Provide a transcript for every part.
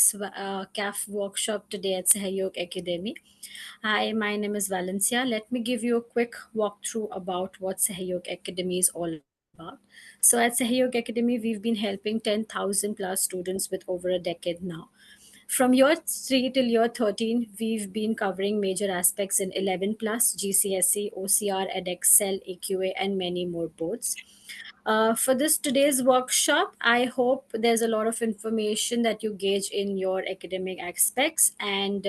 CAF workshop today at Sahyog Academy. Hi, my name is Valencia. Let me give you a quick walkthrough about what Sahyog Academy is all about. So, at Sahyog Academy, we've been helping 10,000 plus students with over a decade now. From year 3 till year 13, we've been covering major aspects in 11 plus, GCSE, OCR, EdXL, AQA, and many more boards. For this today's workshop, I hope there's a lot of information that you gauge in your academic aspects, and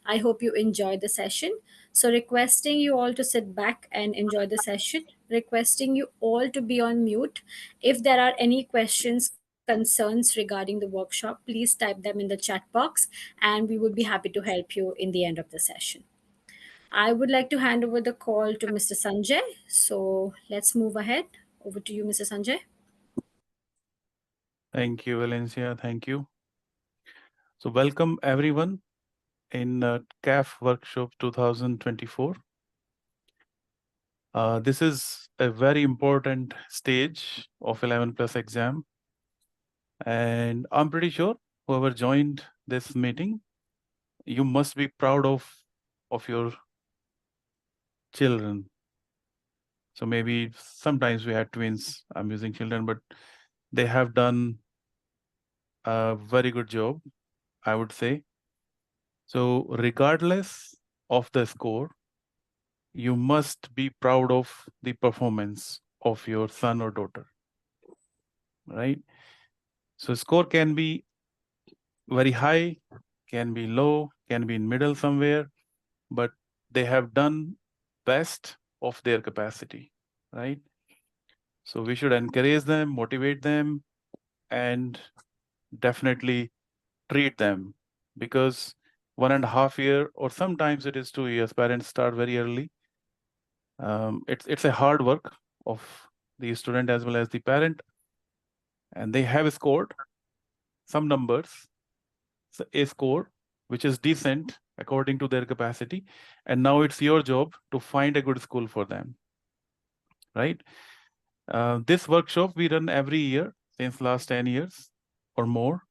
I hope you enjoy the session. So, requesting you all to sit back and enjoy the session, requesting you all to be on mute. If there are any questions, concerns regarding the workshop, please type them in the chat box, and we would be happy to help you in the end of the session. I would like to hand over the call to Mr. Sanjay. So let's move ahead. Over to you, Mr. Sanjay. Thank you, Valencia. Thank you. So welcome everyone in CAF Workshop 2024. This is a very important stage of 11 plus exam. And I'm pretty sure whoever joined this meeting, you must be proud of your children. So maybe sometimes we had twins, I'm using children, but they have done a very good job, I would say. So regardless of the score, you must be proud of the performance of your son or daughter, right? So score can be very high, can be low, can be in middle somewhere, but they have done best of their capacity, right? So we should encourage them, motivate them, and definitely treat them, because 1.5 years or sometimes it is 2 years, parents start very early. It's a hard work of the student as well as the parent, and they have scored some numbers, so a score which is decent according to their capacity, and now it's your job to find a good school for them, right? This workshop we run every year since last 10 years or more,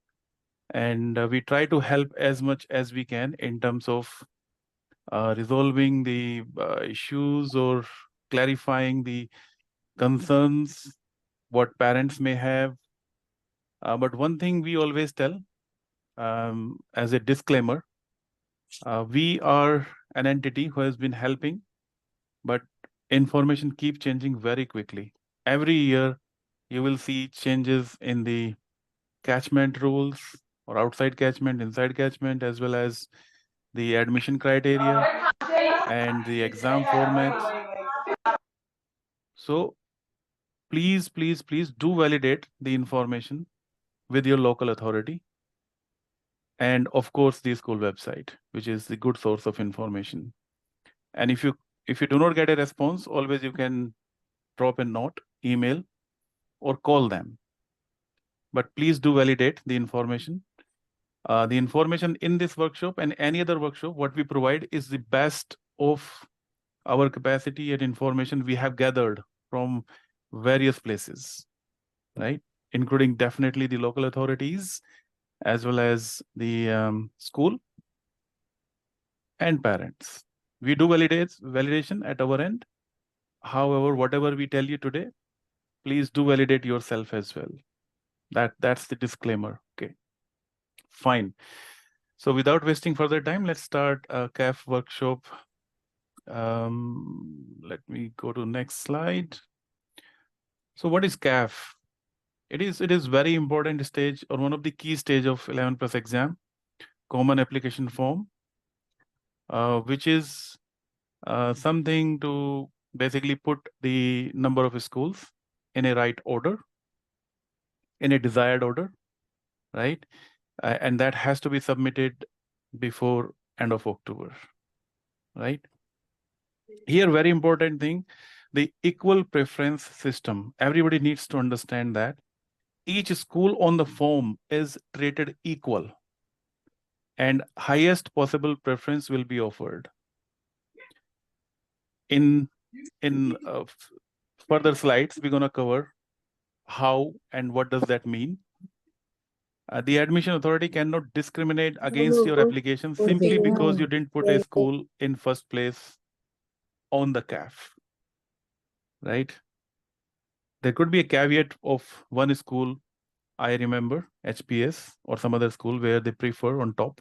and we try to help as much as we can in terms of resolving the issues or clarifying the concerns what parents may have. But one thing we always tell, as a disclaimer, we are an entity who has been helping, but information keep changing very quickly. Every year, you will see changes in the catchment rules or outside catchment, inside catchment, as well as the admission criteria and the exam format. So please, please, please do validate the information with your local authority, and of course the school website, which is the good source of information. And if you do not get a response, always you can drop a note, email, or call them. But please do validate the information. The information in this workshop and any other workshop, what we provide is the best of our capacity and information we have gathered from various places, right? Including definitely the local authorities, as well as the school and parents. We do validation at our end. However, whatever we tell you today, please do validate yourself as well. That's the disclaimer. Okay, fine. So without wasting further time, let's start a CAF workshop. Let me go to next slide. So what is CAF? It is very important stage, or one of the key stage of 11 plus exam, common application form, which is something to basically put the number of schools in a right order, in a desired order, right? And that has to be submitted before end of October, right? Here, very important thing, the equal preference system. Everybody needs to understand that each school on the form is treated equal, and highest possible preference will be offered. In further slides, we're going to cover how and what does that mean. The admission authority cannot discriminate against your application simply because you didn't put a school in first place on the CAF, right? There could be a caveat of one school, I remember, HPS or some other school where they prefer on top,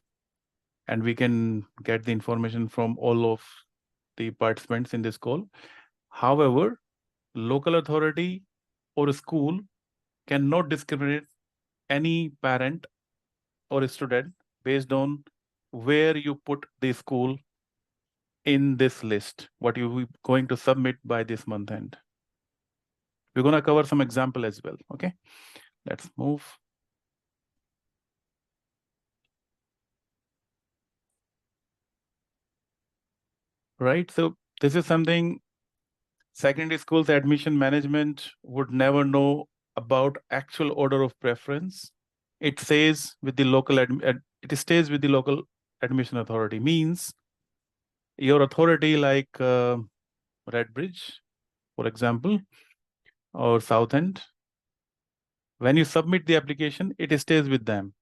and we can get the information from all of the participants in this call. However, local authority or a school cannot discriminate any parent or a student based on where you put the school in this list, what you going to submit by this month end. We're going to cover some example as well. Okay, let's move. Right, so this is something secondary schools admission management would never know about actual order of preference. It says with the local it stays with the local admission authority. Means your authority like Redbridge, for example, or Southend, when you submit the application, it stays with them.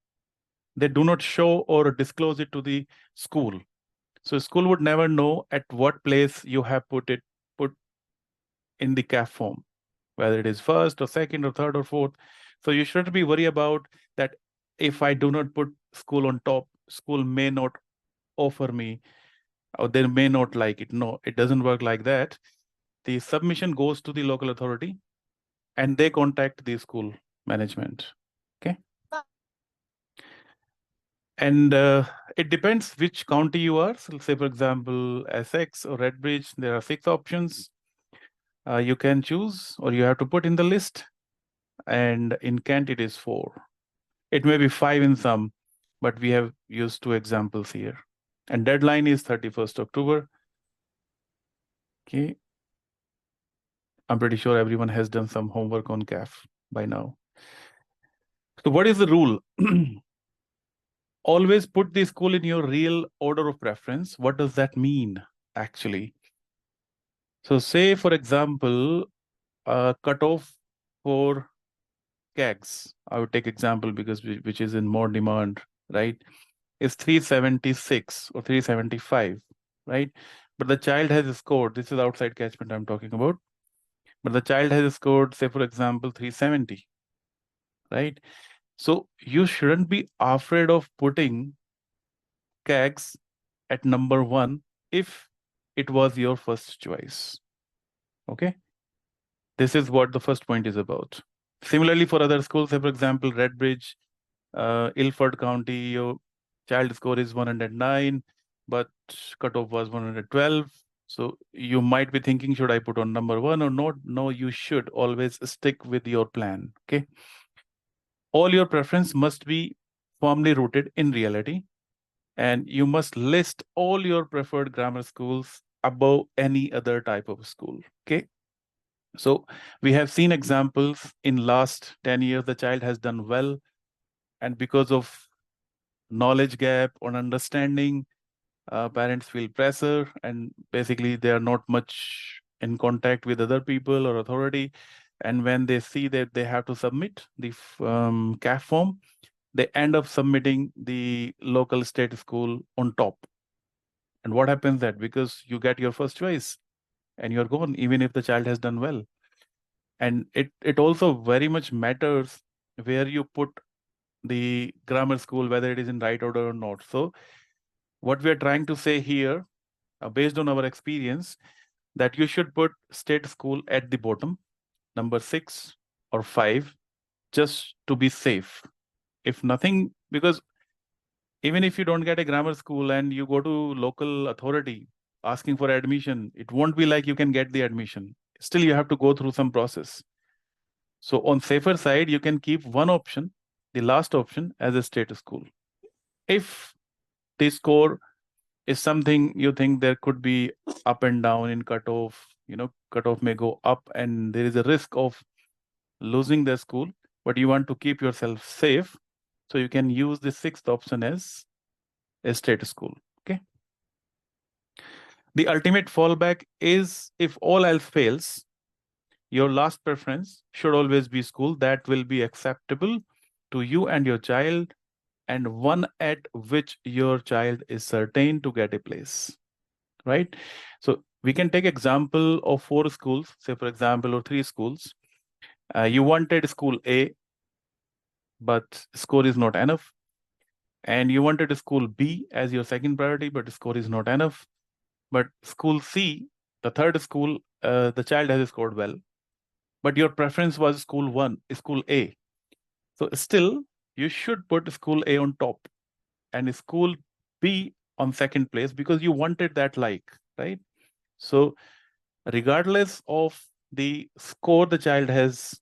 They do not show or disclose it to the school. So school would never know at what place you have put in the CAF form, whether it is first or second or third or fourth. So you shouldn't be worried about that. If I do not put school on top, school may not offer me, or they may not like it. No, it doesn't work like that. The submission goes to the local authority and they contact the school management. Okay. And it depends which county you are. So say, for example, Essex or Redbridge, there are 6 options. You can choose or you have to put in the list. And in Kent, it is 4. It may be 5 in some, but we have used 2 examples here. And deadline is 31st October. Okay. I'm pretty sure everyone has done some homework on CAF by now. So what is the rule? Always put the school in your real order of preference. What does that mean, actually? So say, for example, cutoff for CAGs, I would take example because which is in more demand, right, is 376 or 375, right? But the child has scored, this is outside catchment I'm talking about, but the child has scored, say, for example, 370, right? So you shouldn't be afraid of putting CAGs at number 1 if it was your first choice. Okay, this is what the first point is about. Similarly, for other schools, say, for example, Redbridge, Ilford County, your child score is 109, but cutoff was 112. So you might be thinking, should I put on number 1 or not? No, you should always stick with your plan. Okay. All your preference must be firmly rooted in reality, and you must list all your preferred grammar schools above any other type of school. Okay. So we have seen examples in last 10 years, the child has done well, and because of knowledge gap or understanding, parents feel pressure and basically they are not much in contact with other people or authority. And when they see that they have to submit the CAF form, they end up submitting the local state school on top. And what happens that because you get your first choice and you're gone, even if the child has done well. And it also very much matters where you put the grammar school, whether it is in right order or not. So what we are trying to say here, based on our experience, that you should put state school at the bottom, number 6 or 5, just to be safe. If nothing, because even if you don't get a grammar school and you go to local authority asking for admission, it won't be like you can get the admission. Still, you have to go through some process. So on safer side, you can keep one option, the last option, as a state school. If the score is something you think there could be up and down in cutoff, cutoff may go up and there is a risk of losing the school, but you want to keep yourself safe, so you can use the 6th option as a state school. Okay. The ultimate fallback is if all else fails, your last preference should always be school that will be acceptable to you and your child, and one at which your child is certain to get a place, right? So we can take example of 4 schools, say for example, or 3 schools. You wanted school A, but score is not enough. And you wanted school B as your second priority, but score is not enough. But school C, the third school, the child has scored well, but your preference was school 1, school A. So still, you should put school A on top and school B on second place because you wanted that like, right? So regardless of the score the child has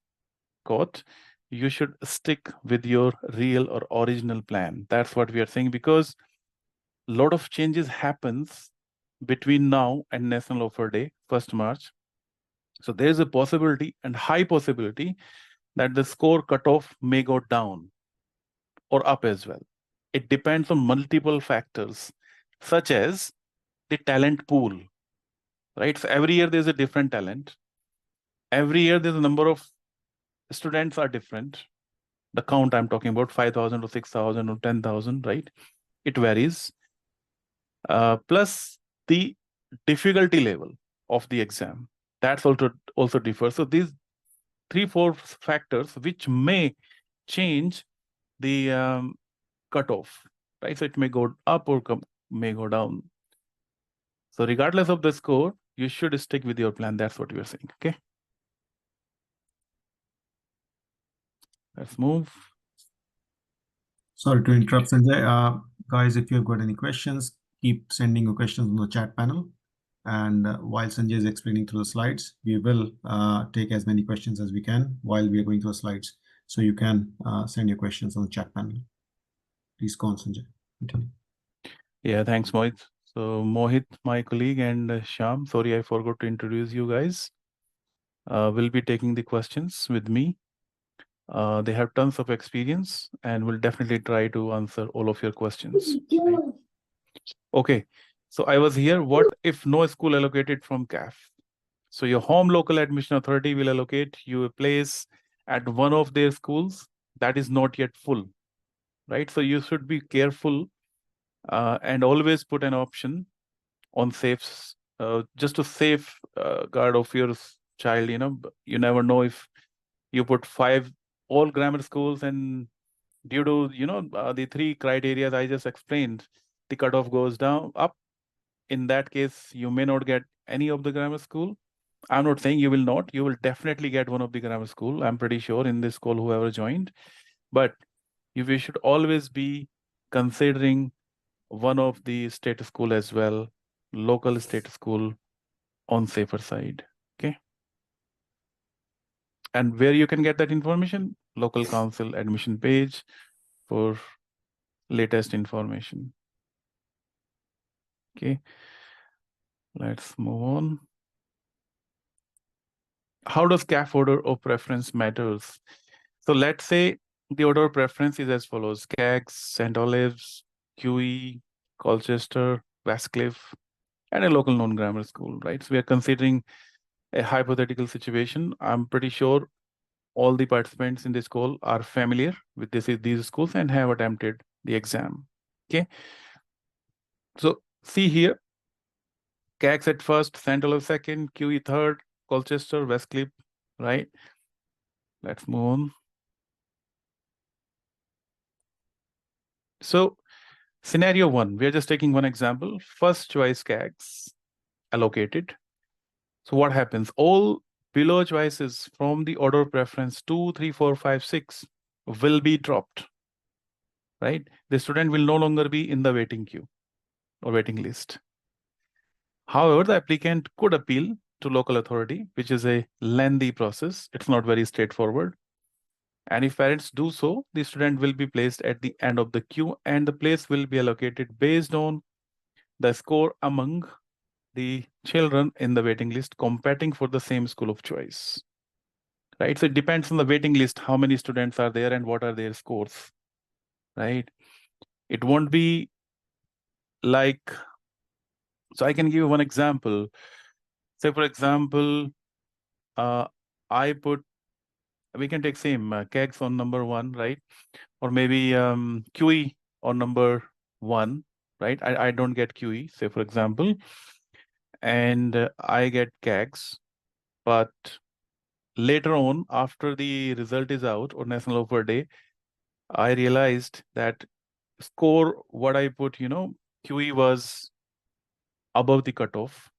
got, you should stick with your real or original plan. That's what we are saying, because a lot of changes happens between now and National Offer Day, 1st March. So there is a possibility and high possibility that the score cutoff may go down or up as well. It depends on multiple factors, such as the talent pool, right? So every year there's a different talent. Every year there's a number of students are different. The count I'm talking about, 5,000 or 6,000 or 10,000, right? It varies. Plus the difficulty level of the exam. That's also differs. So these 3, 4 factors which may change the cutoff, right? So it may go up or may go down. So regardless of the score, you should stick with your plan. That's what we are saying. Okay. Let's move. Sorry to interrupt, Sanjay. Guys, if you've got any questions, keep sending your questions on the chat panel. And while Sanjay is explaining through the slides, we will take as many questions as we can while we are going through the slides. So you can send your questions on the chat panel. Please go on, Sanjay. Continue. Yeah, thanks, Mohit. So Mohit, my colleague, and Sham, sorry, I forgot to introduce you guys, will be taking the questions with me. They have tons of experience and will definitely try to answer all of your questions. Right? Okay, so I was here. What if no school allocated from CAF? So your home local admission authority will allocate you a place at one of their schools that is not yet full, right? So you should be careful and always put an option on safe, just to safe guard of your child. You never know if you put 5 all grammar schools, and due to the 3 criteria I just explained, the cutoff goes down up. In that case, you may not get any of the grammar school. I'm not saying you will not. You will definitely get one of the grammar school. I'm pretty sure in this call, whoever joined. But we should always be considering one of the state school as well, local state school on safer side. Okay. And where you can get that information? Local council admission page for latest information. Okay. Let's move on. How does CAF order of preference matters? So let's say the order of preference is as follows: CAGS, St. Olives, QE, Colchester, Westcliff, and a local non-grammar school, right? So we are considering a hypothetical situation. I'm pretty sure all the participants in this call are familiar with these schools and have attempted the exam. Okay. So see here, CAGS at first, St. Olive second, QE third, Colchester, Westcliff, right? Let's move on. So scenario 1, we are just taking one example. First choice CAGS allocated. So what happens? All below choices from the order of preference 2, 3, 4, 5, 6 will be dropped, right? The student will no longer be in the waiting queue or waiting list. However, the applicant could appeal to local authority, which is a lengthy process. It's not very straightforward. And if parents do so, the student will be placed at the end of the queue and the place will be allocated based on the score among the children in the waiting list competing for the same school of choice, right? So it depends on the waiting list, how many students are there and what are their scores, right? It won't be like, so I can give you one example. Say, for example, I put We can take same kegs on number 1, right? Or maybe QE on number 1, right? I don't get QE, say for example, and I get kegs, but later on, after the result is out or National Offer Day, I realized that score what I put, QE was above the cutoff.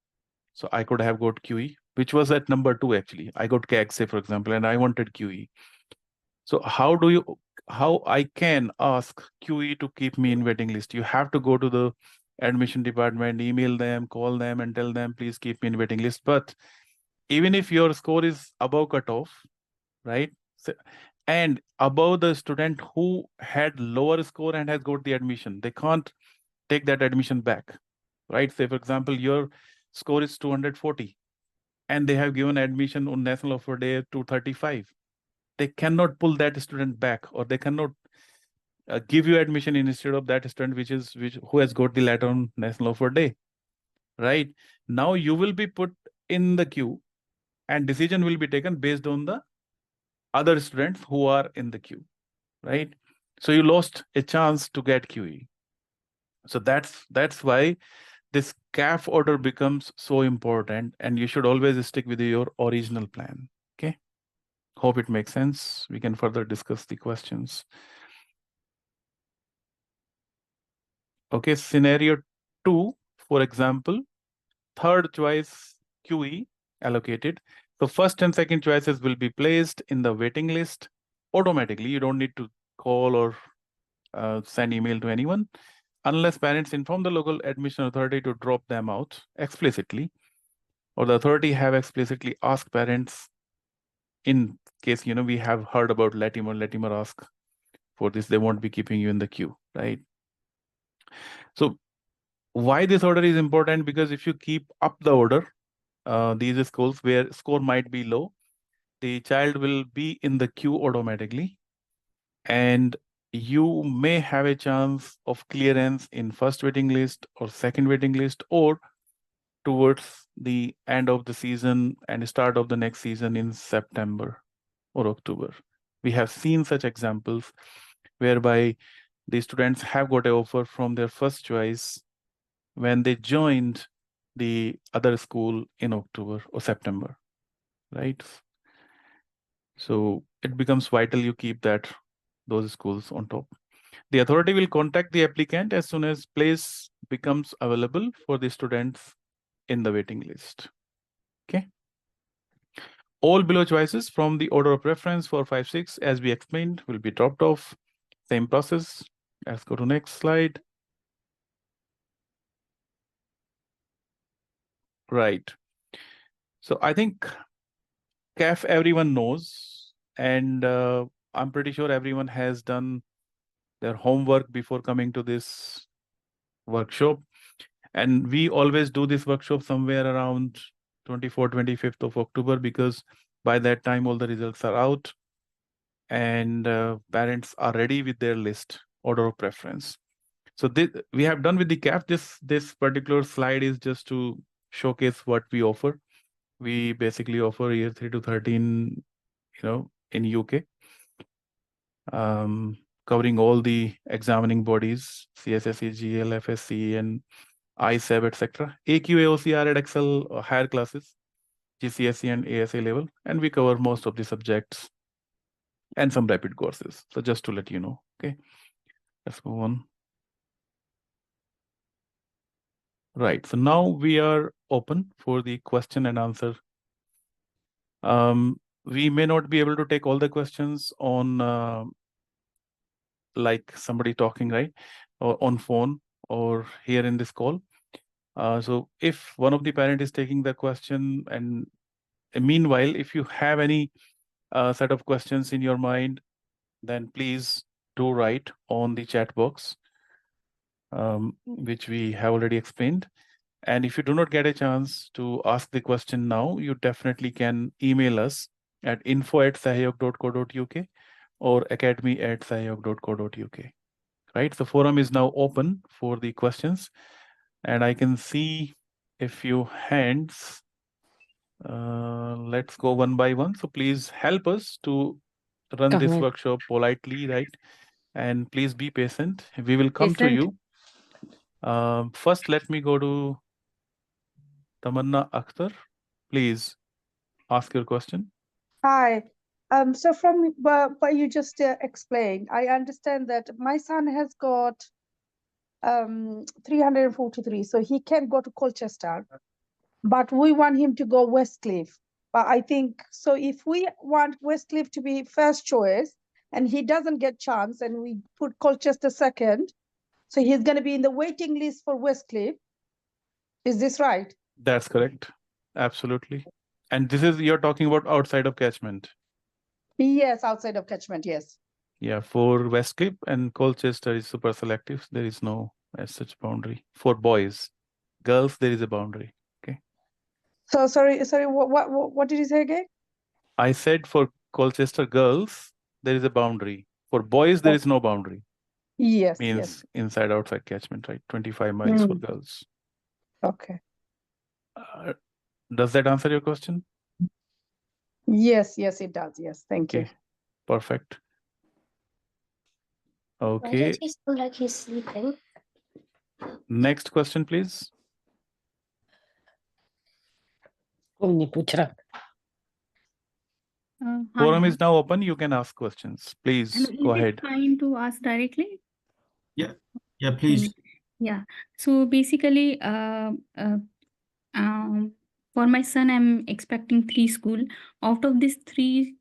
So I could have got QE, which was at number 2 actually. I got CAG, say for example, and I wanted QE. So how I can ask QE to keep me in waiting list? You have to go to the admission department, email them, call them, and tell them, please keep me in waiting list. But even if your score is above cutoff, right? So, and above the student who had lower score and has got the admission, they can't take that admission back, right? Say, for example, your score is 240 and they have given admission on National Offer Day 235. They cannot pull that student back, or they cannot give you admission instead of that student which who has got the letter on National Offer Day, right? Now you will be put in the queue and decision will be taken based on the other students who are in the queue, right? So you lost a chance to get QE. So that's why this CAF order becomes so important, and you should always stick with your original plan. Okay. Hope it makes sense. We can further discuss the questions. Okay, scenario 2, for example, third choice QE allocated. So first and second choices will be placed in the waiting list automatically. You don't need to call or send email to anyone unless parents inform the local admission authority to drop them out explicitly, or the authority have explicitly asked parents in case, we have heard about Latimer ask for this, they won't be keeping you in the queue, right? So why this order is important? Because if you keep up the order, these schools where score might be low, the child will be in the queue automatically, and you may have a chance of clearance in first waiting list or second waiting list, or towards the end of the season and start of the next season in September or October. We have seen such examples whereby the students have got an offer from their first choice when they joined the other school in October or September, right? So it becomes vital you keep those schools on top. The authority will contact the applicant as soon as place becomes available for the students in the waiting list. Okay. All below choices from the order of preference for 5, 6, as we explained, will be dropped off. Same process. Let's go to next slide. Right. So I think CAF everyone knows, and I'm pretty sure everyone has done their homework before coming to this workshop. And we always do this workshop somewhere around 24th, 25th of October, because by that time all the results are out and parents are ready with their list, order of preference. So we have done with the CAF. This particular slide is just to showcase what we offer. We basically offer year 3 to 13, in UK, covering all the examining bodies, CSSE, GL, FSC, and ISEB, etc. AQ, AOCR, and Excel higher classes, GCSE and ASA level, and we cover most of the subjects and some rapid courses. So just to let you know, okay, let's move on. Right, so now we are open for the question and answer. We may not be able to take all the questions on like somebody talking, right, or on phone or here in this call. So if one of the parent is taking the question, and meanwhile, if you have any set of questions in your mind, then please do write on the chat box, which we have already explained. And if you do not get a chance to ask the question now, you definitely can email us at info@sahyog.co.uk or academy@sahyog.co.uk. Right, the forum is now open for the questions, and I can see a few hands. Let's go one by one. So please help us to run this workshop politely, right? And please be patient. We will come to Patient. you. First, let me go to Tamanna Akhtar. Please ask your question. Hi. So from what you just explained, I understand that my son has got 343, so he can go to Colchester, but we want him to go Westcliff. But I think so if we want Westcliff to be first choice and he doesn't get chance and we put Colchester second, so he's going to be in the waiting list for Westcliff. Is this right? That's correct. Absolutely. And this is, you're talking about outside of catchment. Yes, outside of catchment, yes. Yeah, for Westcliff and Colchester is super selective. There is no as such boundary. For boys, girls, there is a boundary. Okay. So sorry, what did you say again? I said for Colchester girls, there is a boundary. For boys, there is no boundary. Yes, Means yes. inside outside catchment, right? 25 miles for Mm. girls. Okay. Does that answer your question? Yes, yes, it does. Yes, thank you. Okay, perfect. Why does Okay, he sound like he's sleeping? next question, please. कोई नहीं पूछ रहा Forum Hi, is now open. You can ask questions. Please and go is ahead. it fine to ask directly? Yeah, please. Yeah. So basically, for my son, I'm expecting 3 school. Out of these 3,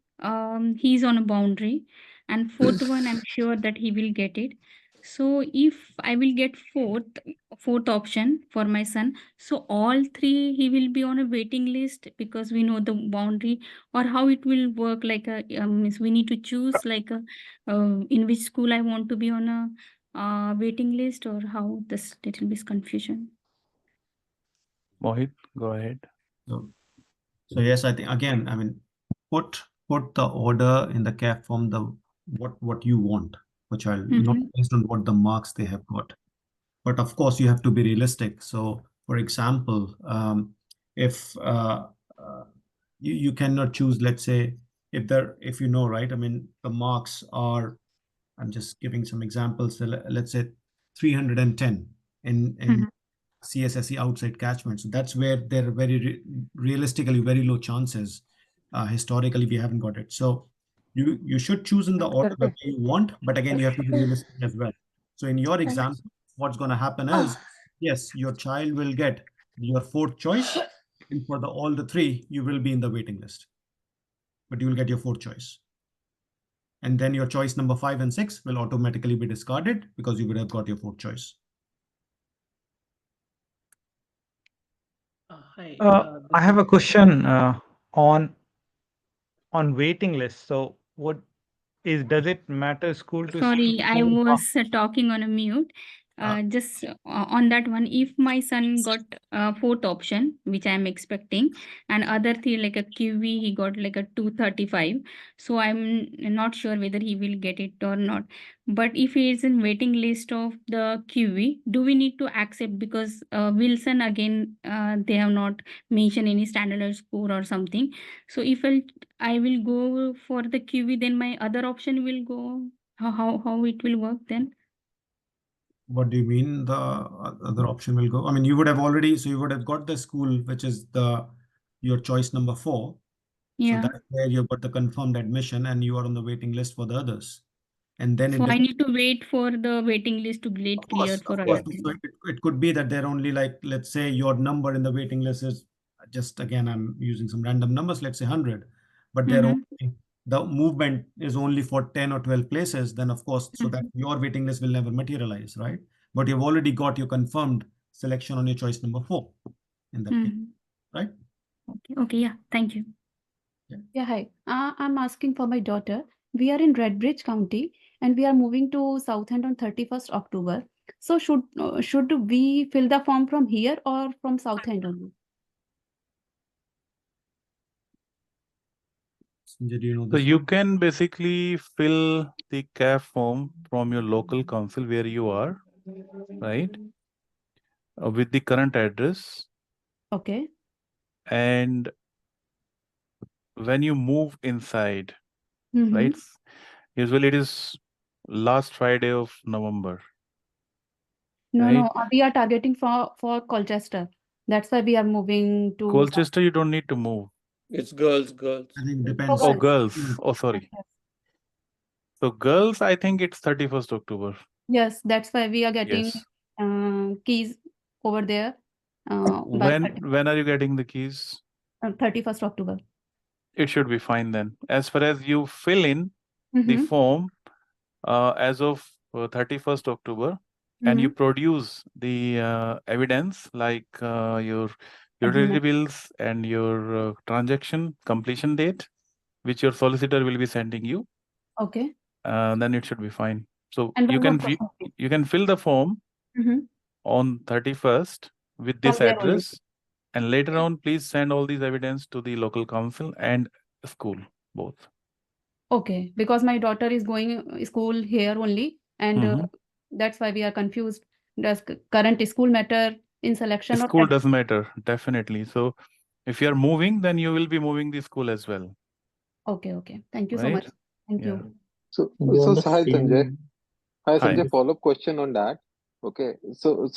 he's on a boundary, and fourth one, I'm sure that he will get it. So if I will get fourth option for my son, so all 3 he will be on a waiting list because we know the boundary, or how it will work. Like means we need to choose like in which school I want to be on a waiting list, or how this little bit confusion. Mohit, go ahead. So yes, I think again, I mean, put the order in the CAF form, the what you want for child, not based on what the marks they have got. But of course, you have to be realistic. So, for example, if you cannot choose, let's say, if you know, right? I mean, the marks are. I'm just giving some examples. So let's say 310 in CSSE outside catchment. So that's where they're realistically very low chances. Historically, we haven't got it. So you should choose in the order that you want, but again, you have to be realistic as well. So in your example, what's going to happen is, yes, your child will get your fourth choice, and for all the 3, you will be in the waiting list, but you will get your fourth choice. And then your choice number 5 and 6 will automatically be discarded because you would have got your fourth choice. I have a question on waiting list. So what does it matter school to Sorry, school? I was talking on a mute. Just on that one, if my son got fourth option, which I am expecting, and other thing like a QV, he got like a 235. So I'm not sure whether he will get it or not. But if he is in waiting list of the QV, do we need to accept? Because Wilson again, they have not mentioned any standard score or something. So if I will go for the QV, then my other option will go. How it will work then? What do you mean the other option will go? I mean, you would have got the school, which is your choice number 4. So Yeah. that's where you've got the confirmed admission and you are on the waiting list for the others. And then So I need to wait for the waiting list to get cleared for of course. other. So it could be that they're only like, let's say your number in the waiting list is just, again, I'm using some random numbers, let's say 100, but the movement is only for 10 or 12 places, then of course, so that your waiting list will never materialize, right? But you've already got your confirmed selection on your choice number 4 in that case, right? Okay, yeah, thank you. Yeah, hi. I'm asking for my daughter. We are in Redbridge County and we are moving to Southend on 31st October. So should we fill the form from here or from Southend only? Did you know So this? you can basically fill the CAF form from your local council where you are, right? With the current address. Okay. And when you move inside, right? Usually it is last Friday of November, No, right? no, we are targeting for Colchester. That's why we are moving to Colchester, you don't need to move. It's girls, girls. I think For depends. Oh, girls. girls. Oh, sorry. Yes. So girls, I think it's 31st October. Yes, that's why we are getting Yes. keys over there by When are you getting the keys? 31st October. It should be fine then. As far as you fill in the Mm-hmm. form as of 31st October, and you produce the evidence like your utility bills and your transaction completion date, which your solicitor will be sending you, Okay. then it should be fine. So And you one more can question. you can fill the form on 31st with From this there only. address, and later on please send all these evidence to the local council and school both. Okay, because my daughter is going school here only, and that's why we are confused. Does current school matter in selection or School does matter, definitely. So if you are moving, then you will be moving the school as well, Okay, okay. Thank you so right? much. Thank Yeah. you. So, They so on the hi Sanjay. same. Hi Hi. Sanjay, follow-up question on that. Okay, so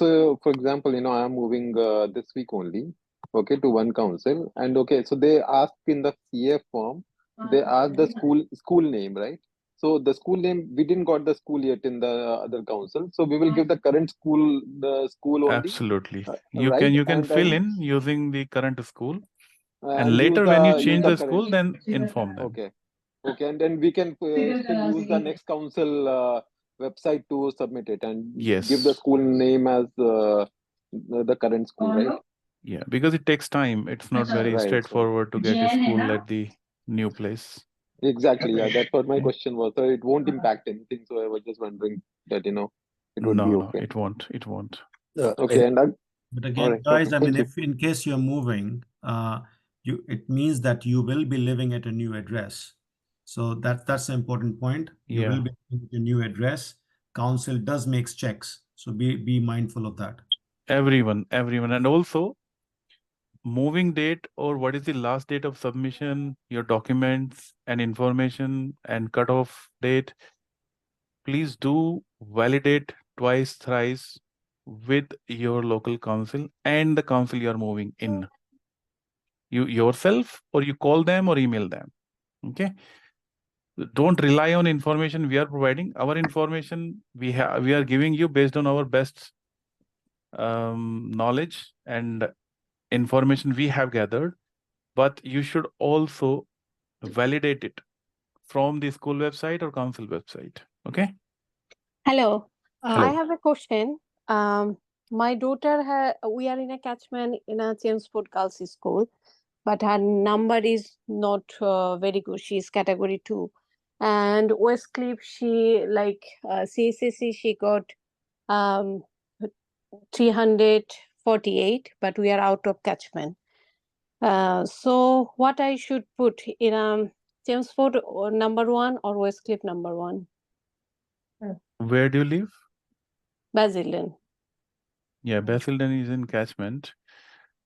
for example, I am moving this week only, okay, to one council, and okay, so they ask in the CAF form, they ask the school name, right? So the school name, we didn't got the school yet in the other council, so we will give the current school, the school only, Absolutely. right? You can And fill in using the current school, and and later when you use change the the current. school, then inform them. Okay. Okay, and then we can use the next council website to submit it and give the Yes. school name as the current school, right? Yeah, because it takes time. It's not very Right. So straightforward to get a school at the new place. exactly, yeah, that's what my question was. So it won't impact anything. So I was just wondering that it would be No, okay. it won't. It won't. Okay, and But all again, right, guys, okay, I mean, thank you. if in case you're moving, it means that you will be living at a new address. So that's an important point. You Yeah. will be living at a new address. Council does makes checks, so be mindful of that. Everyone, and also moving date or what is the last date of submission, your documents and information and cutoff date. Please do validate twice, thrice with your local council and the council you are moving in. You yourself, or you call them or email them. Okay. Don't rely on information we are providing. Our information we are giving you based on our best knowledge and information we have gathered, but you should also validate it from the school website or council website. Okay. Hello. I Hello. have a question. My daughter, we are in a catchment in a Chelmsford Girls School, but her number is not very good. She's category 2. And Westcliff, she CSSC, she got 348, but we are out of catchment. So what I should put in Chelmsford number 1 or Westcliff number 1? Where do you live? Basildon. Yeah, Basildon is in catchment.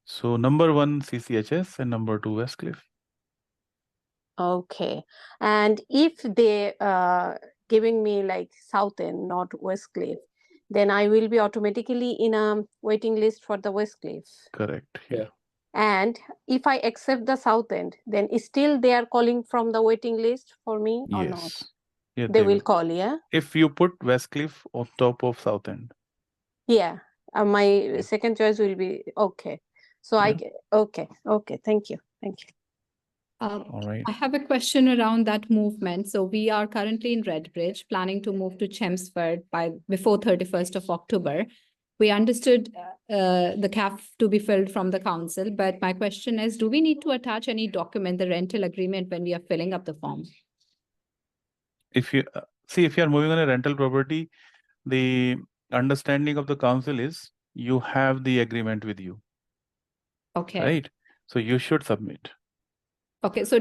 So number 1 CCHS and number 2 Westcliff. Okay. And if they giving me like South End, not Westcliff, then I will be automatically in a waiting list for the Westcliff. Correct. Yeah. And if I accept the South End, then still they are calling from the waiting list for me or not? Yes. Yeah, They will call, yeah? If you put Westcliff on top of South End. Yeah. My second choice will be okay. So Yeah. okay. Thank you. All right. I have a question around that movement. So we are currently in Redbridge, planning to move to Chelmsford before 31st of October. We understood the CAF to be filled from the council, but my question is, do we need to attach any document, the rental agreement, when we are filling up the form? If you if you are moving on a rental property, the understanding of the council is you have the agreement with you. Okay. Right. So you should submit. Okay. So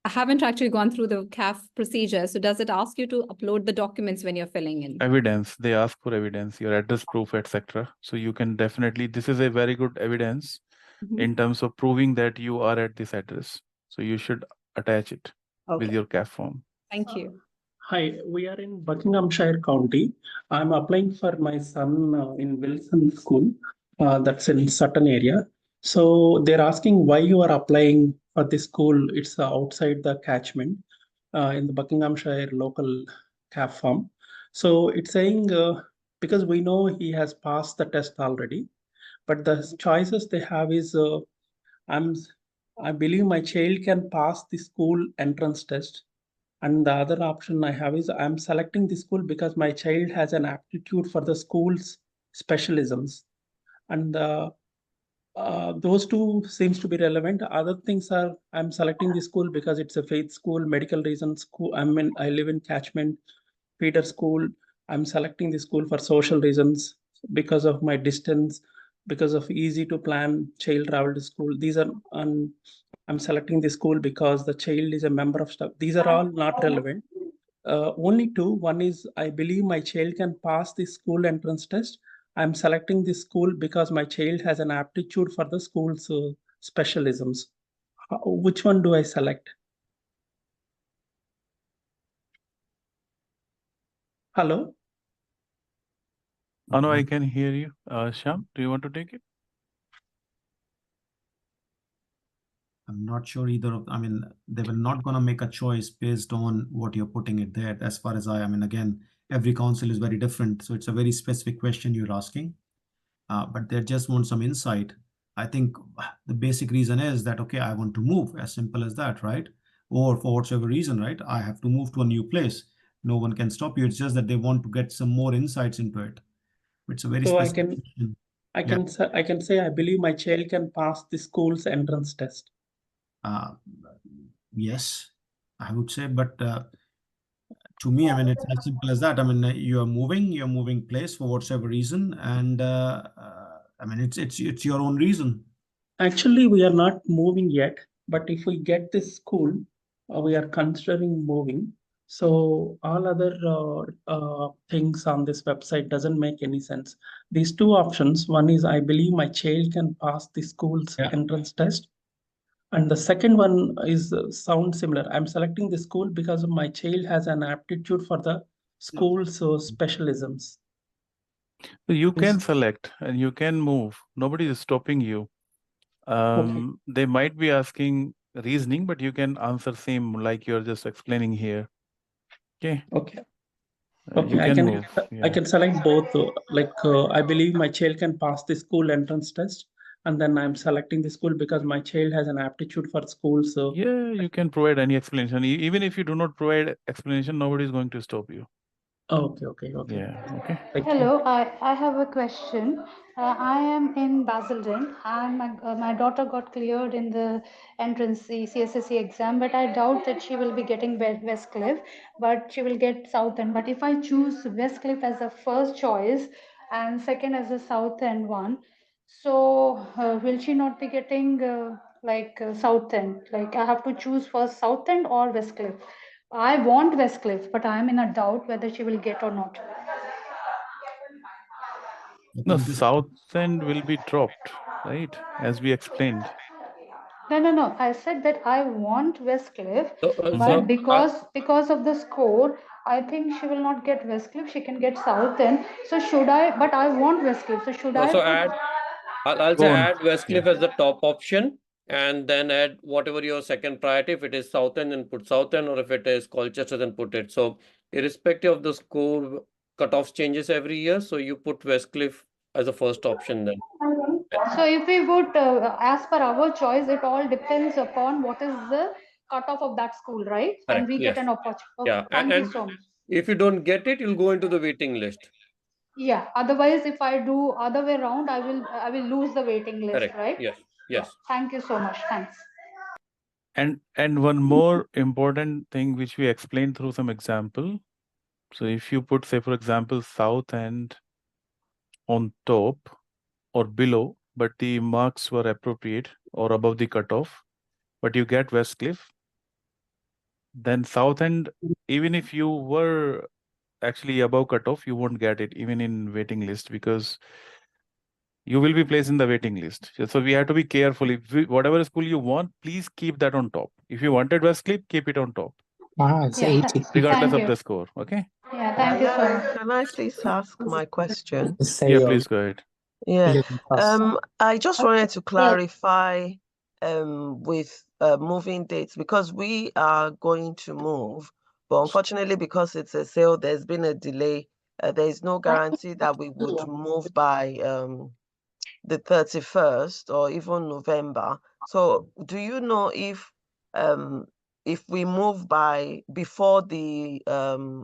I haven't actually gone through the CAF procedure. So does it ask you to upload the documents when you're filling in? Evidence. They ask for evidence, your address proof, etc. So you can definitely, this is a very good evidence in terms of proving that you are at this address. So you should attach it. with Okay, your CAF form. thank you. Hi, we are in Buckinghamshire County. I'm applying for my son in Wilson School, that's in Sutton area. So they're asking why you are applying for this school. It's outside the catchment in the Buckinghamshire local CAF farm. So it's saying because we know he has passed the test already, but the choices they have is I'm I believe my child can pass the school entrance test, and the other option I have is I'm selecting the school because my child has an aptitude for the school's specialisms. And those two seems to be relevant. Other things are I'm selecting the school because it's a faith school, medical reasons school. I live in catchment, feeder school. I'm selecting the school for social reasons because of my distance, because of easy to plan child travel to school. These are I'm selecting the school because the child is a member of staff. These are all not relevant. Only two. One is I believe my child can pass the school entrance test. I'm selecting this school because my child has an aptitude for the school's specialisms. Which one do I select? Hello? Oh, no, I can hear you. Shyam, do you want to take it? I'm not sure either of, I mean, they were not going to make a choice based on what you're putting it there. As far as I mean, again, every council is very different. So it's a very specific question you're asking, but they just want some insight. I think the basic reason is that, okay, I want to move, as simple as that, right? Or for whatever reason, right? I have to move to a new place. No one can stop you. It's just that they want to get some more insights into it. It's a very So specific question. Yeah. I can say I believe my child can pass the school's entrance test. Yes, I would say, but to me, I mean, it's as simple as that. I mean, you're moving place for whatever reason, and I mean, it's your own reason. Actually, we are not moving yet, but if we get this school, we are considering moving. So all other things on this website doesn't make any sense. These two options, one is I believe my child can pass the school's Yeah. entrance test. And the second one is sound similar. I'm selecting the school because my child has an aptitude for the school's specialisms. So you can Yes. select and you can move. Nobody is stopping you. They might be asking reasoning, but you can answer same like you're just explaining here. Okay. Okay. You I can can move. I Yeah. can select both. I believe my child can pass the school entrance test, and then I'm selecting the school because my child has an aptitude for school. So Yeah, you can provide any explanation. Even if you do not provide explanation, nobody is going to stop you. okay. Yeah. Okay. Thank you. Hello, I have a question. I am in Basildon and my daughter got cleared in the entrance CSSC exam, but I doubt that she will be getting Westcliff, but she will get Southend. But if I choose Westcliff as a first choice and second as a Southend one, so will she not be getting Southend? Like I have to choose first Southend or Westcliff. I want Westcliff, but I am in a doubt whether she will get or not. No, South End will be dropped, right? As we explained. No. I said that I want Westcliff, Mhm. but because of the score, I think she will not get Westcliff. She can get Southend. So should I? But I want Westcliff. So should I So put? I'll say Go on. add Westcliff Yeah. as the top option, and then add whatever your second priority. If it is Southend, then put Southend, or if it is Colchester, then put it. So irrespective of the score, cutoffs changes every year. So you put Westcliff as a first option then. So if we would, as per our choice, it all depends upon what is the cutoff of that school, right? And Correct. we get Yes. an opportunity. Okay, Yeah. thank you And so much. if you don't get it, you'll go into the waiting list. Yeah. Otherwise, if I do other way around, I will lose the waiting list, Correct. right? Yes. Yeah. Yes. Thank you so much. Thanks. And one more important thing which we explained through some example. So if you put, say, for example, South End on top or below, but the marks were appropriate or above the cutoff, but you get Westcliff, then South End, even if you were actually above cutoff, you won't get it even in waiting list because you will be placed in the waiting list. So we have to be careful. Whatever school you want, please keep that on top. If you wanted Westcliff, keep it on top. It's 80. Regardless of the score. Okay. Yeah, thank you so much. Can I please ask my question? Yeah, please go ahead. Yeah. I just wanted to clarify with moving dates, because we are going to move, but unfortunately, because it's a sale, there's been a delay. There is no guarantee that we would move by the 31st or even November. So do you know if we move by before the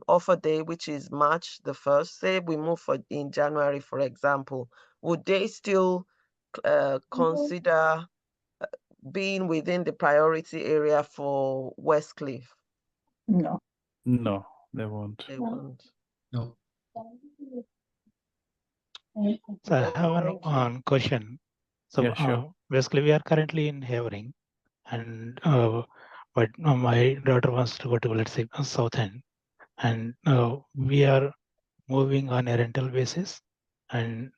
offer day, which is March the 1st, say we move in January, for example, would they still consider being within the priority area for Westcliff? No, they won't. They won't. No. So I have one question. So yeah, sure. basically, we are currently in Havering, and but my daughter wants to go to, let's say, South End, and we are moving on a rental basis, and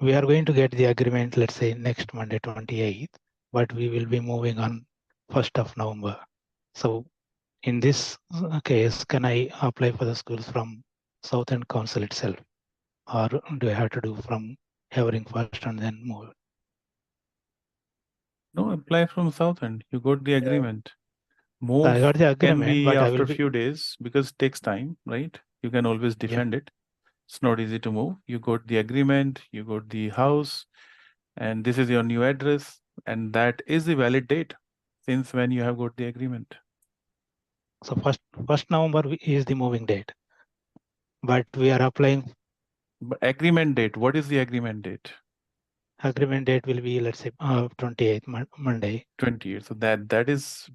we are going to get the agreement, let's say, next Monday, 28th, but we will be moving on 1st of November. So in this case, can I apply for the schools from South End Council itself, or do I have to do from Havering first and then move? No, apply from South End. You got the agreement. Move I got the agreement, can be but after a few days because it takes time, right? You can always defend it. It's not easy to move. You got the agreement, you got the house, and this is your new address, and that is the valid date since when you have got the agreement. So first November is the moving date, but we are applying. But agreement date, what is the agreement date? Agreement date will be, let's say, 28th Monday. 28th. So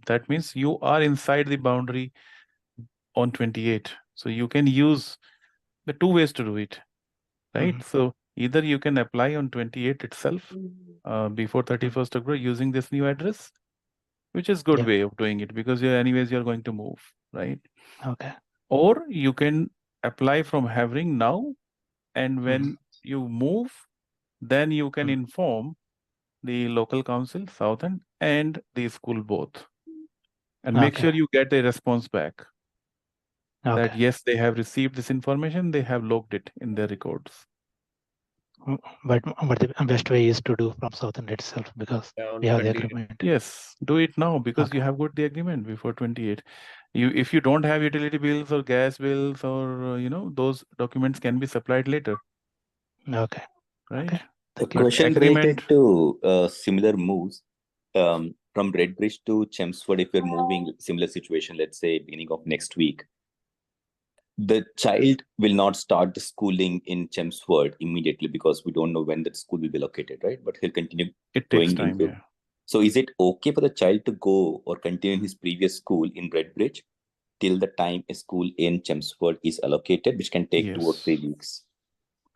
that means you are inside the boundary on 28. So you can use the two ways to do it, right? So either you can apply on 28 itself before 31st October using this new address, which is good way of doing it because you're going to move, right? Okay. Or you can apply from Havering now, and when you move, then you can inform the local council, South End, and the school both. And make sure you get a response back. That yes, they have received this information, they have logged it in their records. But the best way is to do from South End itself because we have the agreement. Yes, do it now because you have got the agreement before 28. If you don't have utility bills or gas bills or those documents can be supplied later. Okay. Right. Okay. The question related to similar moves from Redbridge to Chelmsford, if you're moving similar situation, let's say beginning of next week, the child will not start the schooling in Chelmsford immediately because we don't know when that school will be located, right? But he'll continue going time, yeah. So is it okay for the child to go or continue his previous school in Redbridge till the time a school in Chelmsford is allocated, which can take 2 or 3 weeks?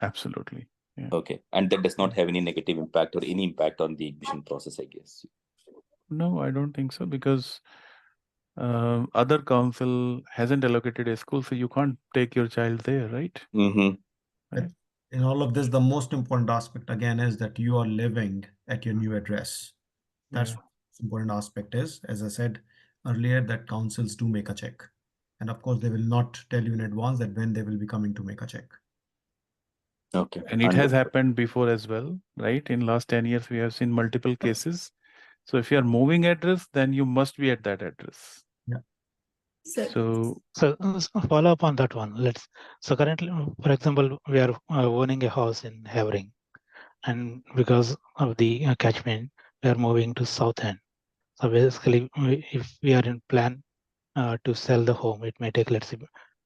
Absolutely. Yeah. Okay. And that does not have any negative impact or any impact on the admission process, I guess. No, I don't think so because other council hasn't allocated a school, so you can't take your child there, right? Right? In all of this, the most important aspect again is that you are living at your new address. That's what the important aspect is. As I said earlier, that councils do make a check. And of course, they will not tell you in advance that when they will be coming to make a check. Okay. And it has happened before as well, right? In last 10 years, we have seen multiple cases. So if you are moving address, then you must be at that address. Yeah. So follow up on that one. So currently, for example, we are owning a house in Havering, and because of the catchment, we are moving to South End. So basically, if we are in plan to sell the home, it may take, let's say,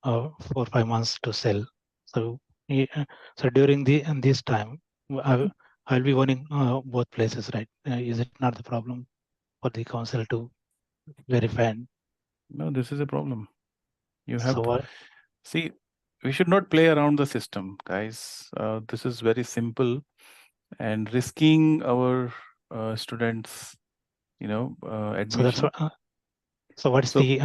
4 or 5 months to sell. So during this time, I'll be owning both places, right? Is it not the problem for the council to verify? No, this is a problem. You have to see. We should not play around the system, guys. This is very simple, and risking our students, admission. So what's the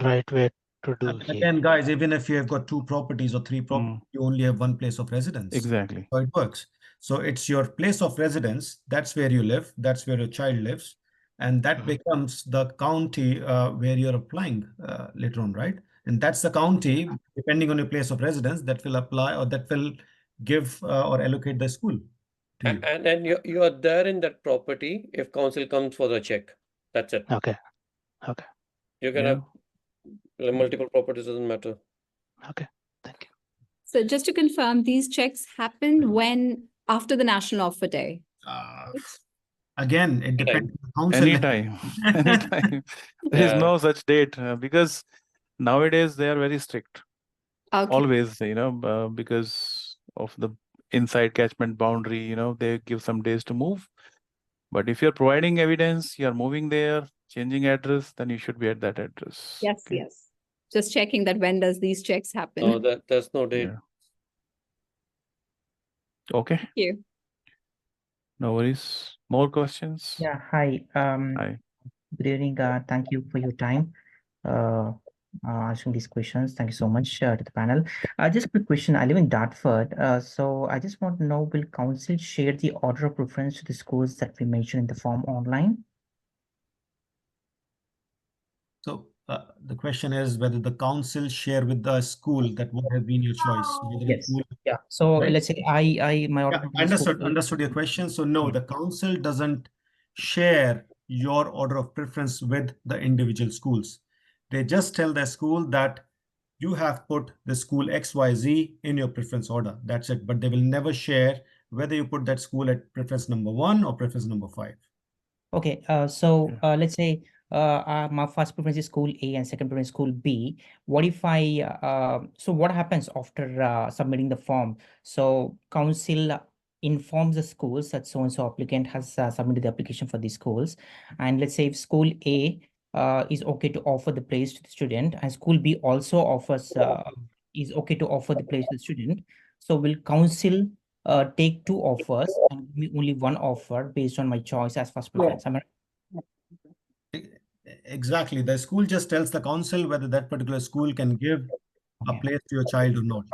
right way to do here? Again, guys, even if you have got 2 properties or 3 properties, you only have one place of residence. Exactly. So it works. So it's your place of residence. That's where you live. That's where your child lives. And that becomes the county where you're applying later on, right? And that's the county, depending on your place of residence, that will apply or that will give or allocate the school to you. And then you are there in that property if council comes for the check. That's it. Okay. Okay. You can Yeah. have multiple properties, doesn't matter. Okay. Thank you. So just to confirm, these checks happen when after the National Offer Day. Again, it depends on the council. Anytime. Anytime. There is no such date because nowadays they are very strict. Okay. Always, because of the inside catchment boundary, they give some days to move. But if you're providing evidence, you're moving there, changing address, then you should be at that address. Yes, yes. Just checking that when does these checks happen. No, there's no date. Yeah. Okay. Thank you. No worries. More questions? Yeah, hi. Hi. Good evening. Thank you for your time. Asking these questions. Thank you so much to the panel. Just a quick question. I live in Dartford. So I just want to know, will council share the order of preference to the schools that we mentioned in the form online? So the question is whether the council share with the school that what has been your choice. Yes. Yeah. So Right. let's say my order. Yeah, understood your question. So no, the council doesn't share your order of preference with the individual schools. They just tell the school that you have put the school XYZ in your preference order. That's it. But they will never share whether you put that school at preference number 1 or preference number 5. Okay. So let's say my first preference is school A and second preference school B. What if so what happens after submitting the form? So council informs the schools that so-and-so applicant has submitted the application for these schools. And let's say if school A is okay to offer the place to the student and school B also offers is okay to offer the place to the student. So will council take 2 offers and give me only 1 offer based on my choice as first preference? Am I right? Exactly. The school just tells the council whether that particular school can give a place to your child or not.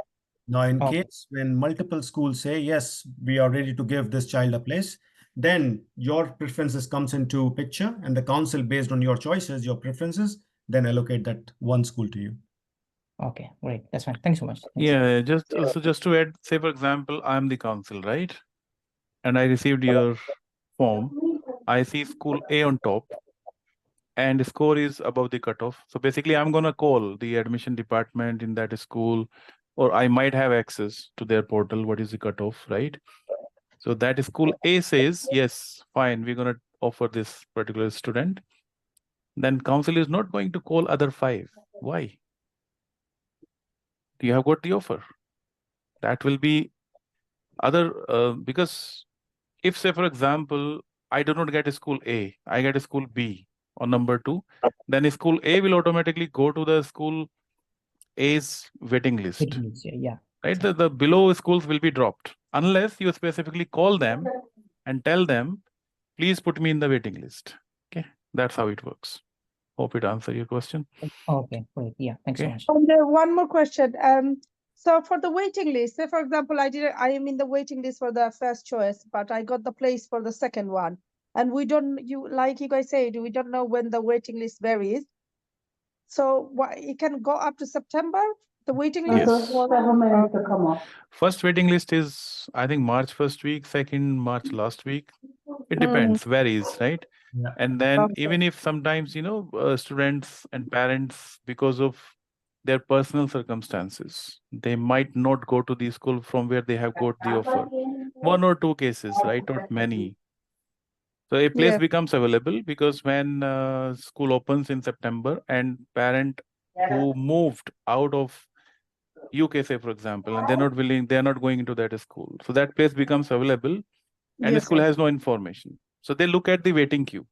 Now, in case when multiple schools say, yes, we are ready to give this child a place, then your preferences comes into picture and the council, based on your choices, your preferences, then allocate that one school to you. Okay, great. That's fine. Thanks so much. Thanks. Yeah, just to add, say for example, I'm the council, right? And I received your form. I see school A on top and the score is above the cutoff. So basically I'm going to call the admission department in that school, or I might have access to their portal. What is the cutoff, right? So that school A says, yes, fine, we're going to offer this particular student. Then council is not going to call other 5. Why? You have got the offer. That will be other, because if say, for example, I do not get a school A, I get a school B on number 2, then school A will automatically go to the school A's waiting list. Yeah. Right? The below schools will be dropped unless you specifically call them and tell them, please put me in the waiting list. Okay, that's how it works. Hope it answered your question. Okay, great. Yeah, thanks so much. And one more question. So for the waiting list, say for example, I am in the waiting list for the first choice, but I got the place for the second one, and like you guys said, we don't know when the waiting list varies. So it can go up to September. The waiting list. Yes. First waiting list is, I think, March first week, second March last week. It depends, varies, right? Yeah. And then even if sometimes, students and parents, because of their personal circumstances, they might not go to the school from where they have got the offer. 1 or 2 cases, right? Not many. So a place becomes available because when school opens in September and parent who moved out of UK, say for example, and they're not going into that school. So that place becomes available and the school has no information. So they look at the waiting queue.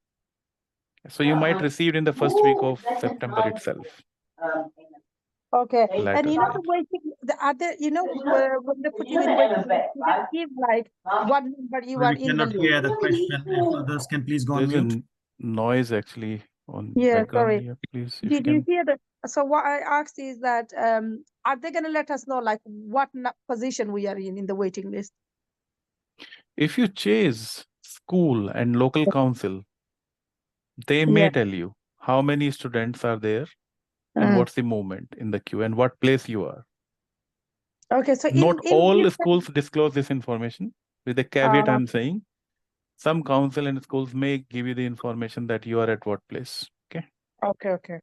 So you might receive in the first week of September itself. Okay. Later, And the waiting, the other, when they put you in waiting, you didn't give like what number you are We in the cannot hear the list. question. If others can please go on There's mute. a noise actually on Yeah, background. sorry. Yeah, please, if Did you you can. hear that? So what I asked is that, are they going to let us know like what position we are in the waiting list? If you chase school and local council, they may tell you how many students are there and what's the movement in the queue and what place you are. Okay, so Not in all this schools disclose this information. With the caveat I'm saying, some council and schools may give you the information that you are at what place. Okay. okay.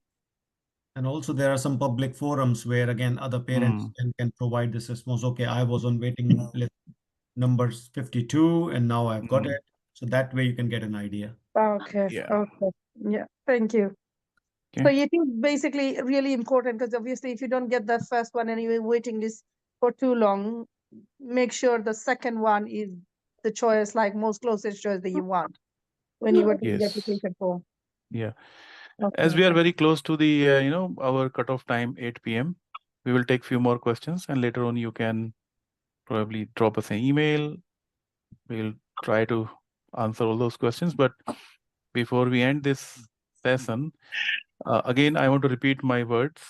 And also there are some public forums where again other parents can provide this response. Okay, I was on waiting list numbers 52 and now I've got it. So that way you can get an idea. Okay. Yeah. Okay. Yeah. Thank you. So Okay. it is basically really important because obviously if you don't get that first one and you're waiting list for too long, make sure the second one is the choice, like most closest choice that you want when you were doing the Yes. application form. Yeah. Okay. As we are very close to the our cutoff time 8 p.m. we will take few more questions and later on you can probably drop us an email. We'll try to answer all those questions. But before we end this session, again, I want to repeat my words.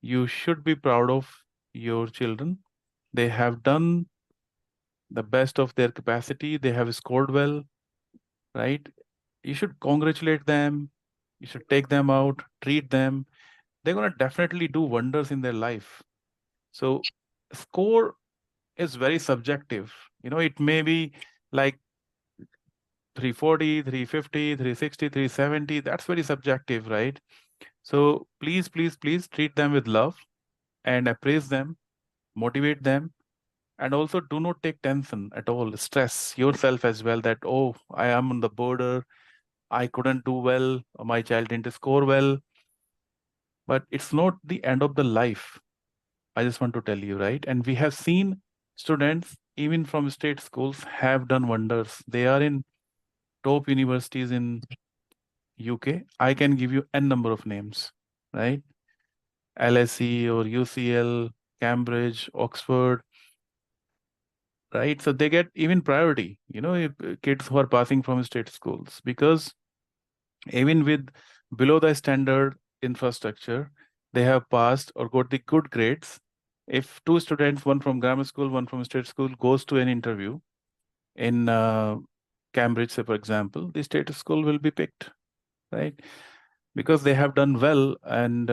You should be proud of your children. They have done the best of their capacity. They have scored well, right? You should congratulate them. You should take them out, treat them. They're going to definitely do wonders in their life. So score is very subjective. It may be like 340, 350, 360, 370. That's very subjective, right? So please, please, please treat them with love and appraise them, motivate them, and also do not take tension at all. Stress yourself as well that, oh, I am on the border. I couldn't do well. Or my child didn't score well. But it's not the end of the life. I just want to tell you, right? And we have seen students, even from state schools, have done wonders. They are in top universities in UK. I can give you n number of names, right? LSE or UCL, Cambridge, Oxford, right? So they get even priority, kids who are passing from state schools, because even with below the standard infrastructure, they have passed or got the good grades. If two students, one from grammar school, one from state school, goes to an interview in Cambridge, say, for example, the state school will be picked, right? Because they have done well and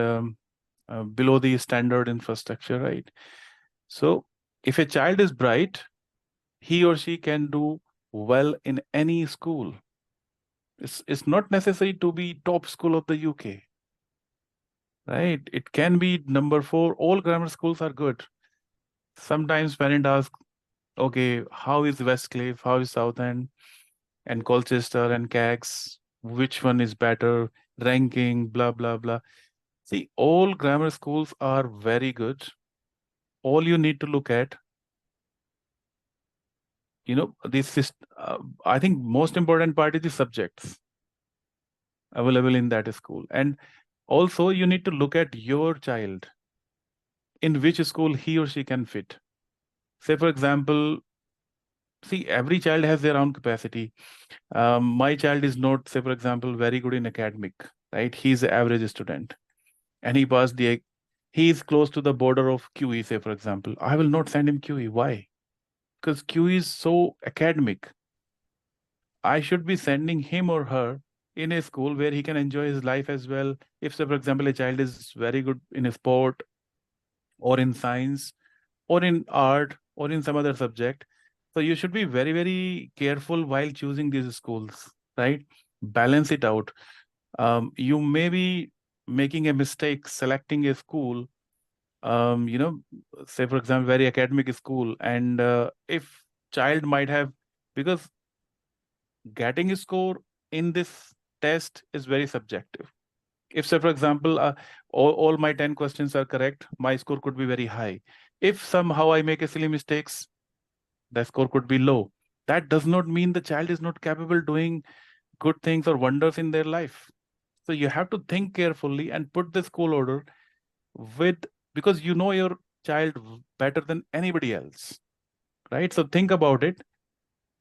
below the standard infrastructure, right? So if a child is bright, he or she can do well in any school. It's not necessary to be top school of the UK, right? It can be number 4. All grammar schools are good. Sometimes parents ask, okay, how is Westcliff, how is Southend and Colchester and CAX? Which one is better? Ranking, blah, blah, blah. See, all grammar schools are very good. All you need to look at, this is, I think most important part is the subjects available in that school. And also you need to look at your child, in which school he or she can fit. Say, for example, see, every child has their own capacity. My child is not, say, for example, very good in academic, right? He's an average student and he passed he is close to the border of QE, say, for example. I will not send him QE. Why? Because QE is so academic. I should be sending him or her in a school where he can enjoy his life as well. If, say, for example, a child is very good in a sport or in science or in art or in some other subject, so you should be very, very careful while choosing these schools, right? Balance it out. You may be making a mistake selecting a school, say, for example, very academic school, and if child might have, because getting a score in this test is very subjective. If, say, for example, all my 10 questions are correct, my score could be very high. If somehow I make a silly mistakes, the score could be low. That does not mean the child is not capable doing good things or wonders in their life. So you have to think carefully and put the school order because you know your child better than anybody else, right? So think about it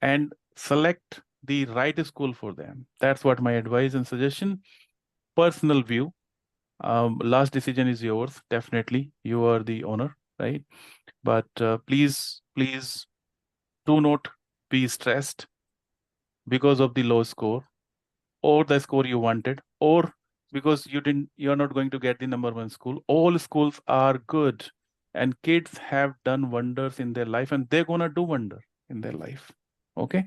and select the right school for them. That's what my advice and suggestion. Personal view. Last decision is yours. Definitely, you are the owner, right? But please do not be stressed because of the low score or the score you wanted, or because you're not going to get the number one school. All schools are good, and kids have done wonders in their life, and they're gonna do wonder in their life. Okay.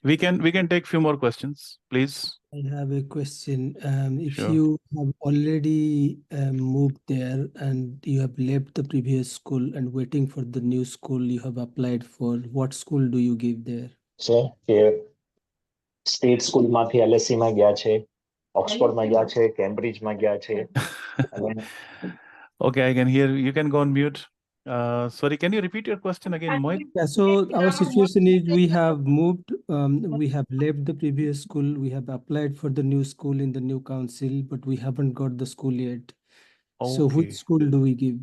We can take few more questions, please. I have a question. If Sure. you have already moved there and you have left the previous school and waiting for the new school you have applied for, what school do you give there? છે કે state સ્કૂલમાંથી LSE માં ગયા છે, ઓક્સફોર્ડમાં ગયા છે, કેમ્બ્રિજમાં ગયા છે. Okay, I can hear you. Can go on mute. Sorry, can you repeat your question again, Mohit? Yeah, so our situation is we have moved, we have left the previous school, we have applied for the new school in the new council, but we haven't got the school yet. So which Okay. school do we give?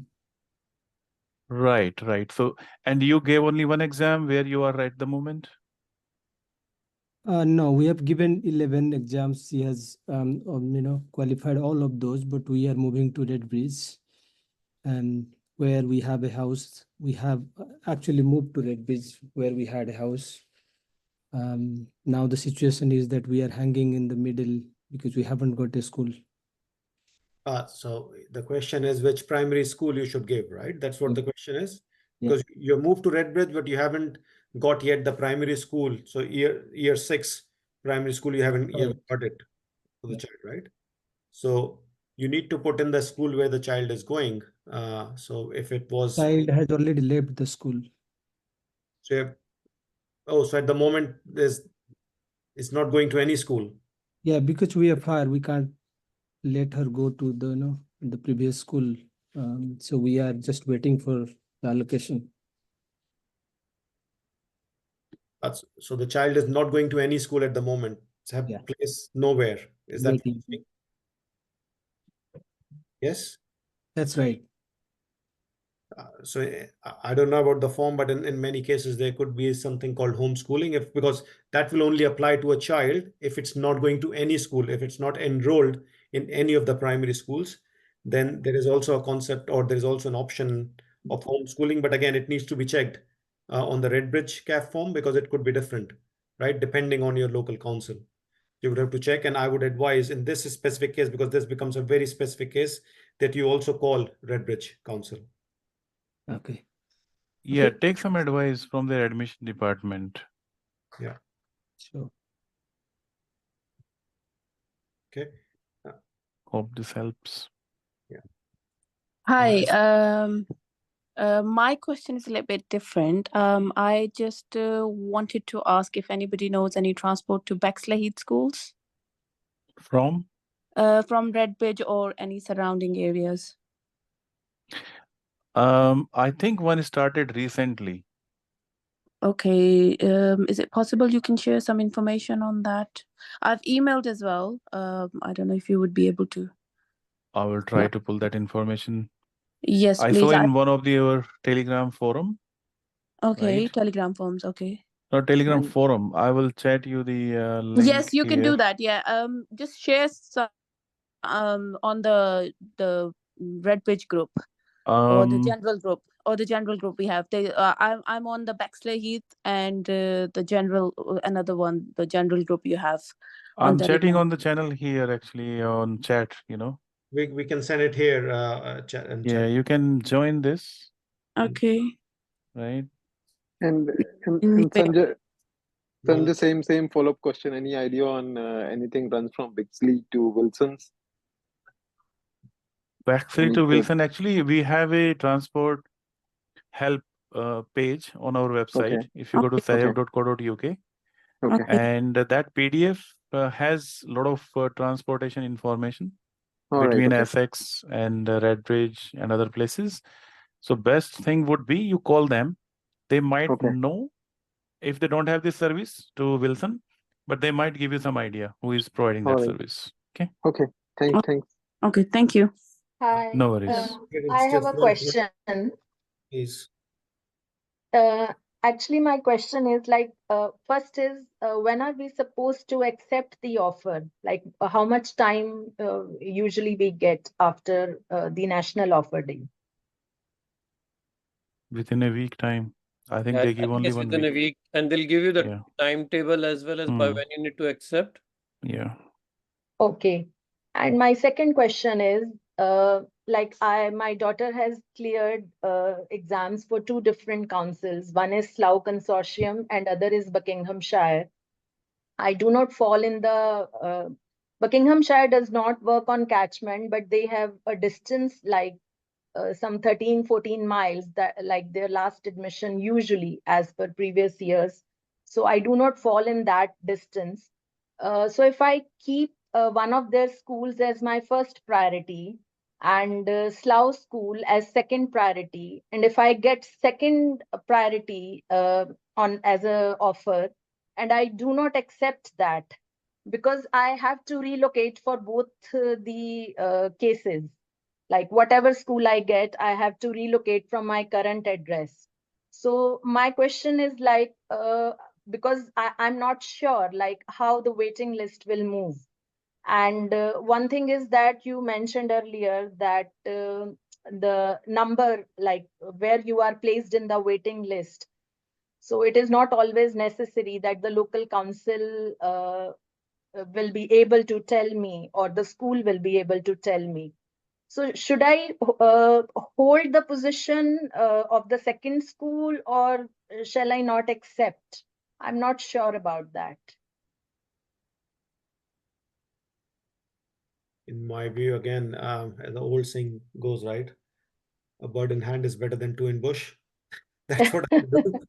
Right. So, and you gave only one exam where you are at the moment? No, we have given 11 exams. He has, qualified all of those, but we are moving to Redbridge, and where we have a house. We have actually moved to Redbridge, where we had a house. Now the situation is that we are hanging in the middle because we haven't got a school. So the question is which primary school you should give, right? That's what the question is. Yeah. Because you moved to Redbridge, but you haven't got yet the primary school. So year 6 primary school, you haven't got it for the child, right? So you need to put in the school where the child is going. So if it was Child has already left the school. so, so at the moment it's not going to any school. Yeah, because we are far, we can't let her go to the previous school. So we are just waiting for the allocation. So the child is not going to any school at the moment. It's have place nowhere. Is that what you're saying? Yes? That's right. So I don't know about the form, but in many cases there could be something called homeschooling, because that will only apply to a child if it's not going to any school, if it's not enrolled in any of the primary schools. Then there is also a concept, or there is also an option of homeschooling, but again it needs to be checked on the Redbridge CAF form, because it could be different, right, depending on your local council. You would have to check, and I would advise in this specific case, because this becomes a very specific case, that you also call Redbridge Council. Okay. Yeah, take some advice from their admission department. Yeah. Sure. Okay. Hope this helps. Yeah. Hi. My question is a little bit different. I just wanted to ask if anybody knows any transport to Bexley Heath schools From? from Redbridge or any surrounding areas. I think one started recently. Okay. Is it possible you can share some information on that? I've emailed as well. I don't know if you would be able to. I will try to pull that information. Yes, I please. saw in one of our Telegram forum. Okay, right? Telegram forms. Okay. No, Telegram forum. I will chat you the link. Yes, you can do here. that. Yeah. Just share some on the Redbridge group or the general group we have. I'm on the Bexley Heath and the general another one, the general group you have. I'm chatting on the channel here actually on chat. We can send it here. Chat. Yeah, you can join this. Okay. Right. And Sanjay, same follow-up question. Any idea on anything runs from Bixley to Wilson's? Bexley to Wilson. Actually, we have a transport help page on our website. Okay. If you go to saheb.co.uk, Okay. and that PDF has a lot of transportation information between okay. Essex and Redbridge and other places. So best thing would be you call them. They might know if they don't have this service to Wilson, but they might give you some idea who is providing that service. Okay. Okay. Thanks. Okay. Thank you. Hi. No worries. I have a question. Please. Actually, my question is first is when are we supposed to accept the offer? Like how much time usually we get after the national offer day? within a week time. I think Yeah, they I give think only it's 1 within a week. week, and they'll give you the Yeah. timetable as well as by when you need to accept. Yeah. Okay. And my second question is, like my daughter has cleared exams for two different councils. One is Slough Consortium and other is Buckinghamshire. I do not fall in the Buckinghamshire does not work on catchment, but they have a distance like some 13-14 miles, that like their last admission usually as per previous years. So I do not fall in that distance. So if I keep one of their schools as my first priority and Slough School as second priority, and if I get second priority on as a offer, and I do not accept that because I have to relocate for both the cases, like whatever school I get, I have to relocate from my current address. So my question is like, because I'm not sure like how the waiting list will move. And one thing is that you mentioned earlier that the number, like where you are placed in the waiting list. So it is not always necessary that the local council will be able to tell me, or the school will be able to tell me. So should I hold the position of the second school, or shall I not accept? I'm not sure about that. In my view, again, as the old saying goes, right? A bird in hand is better than two in bush. That's what I do.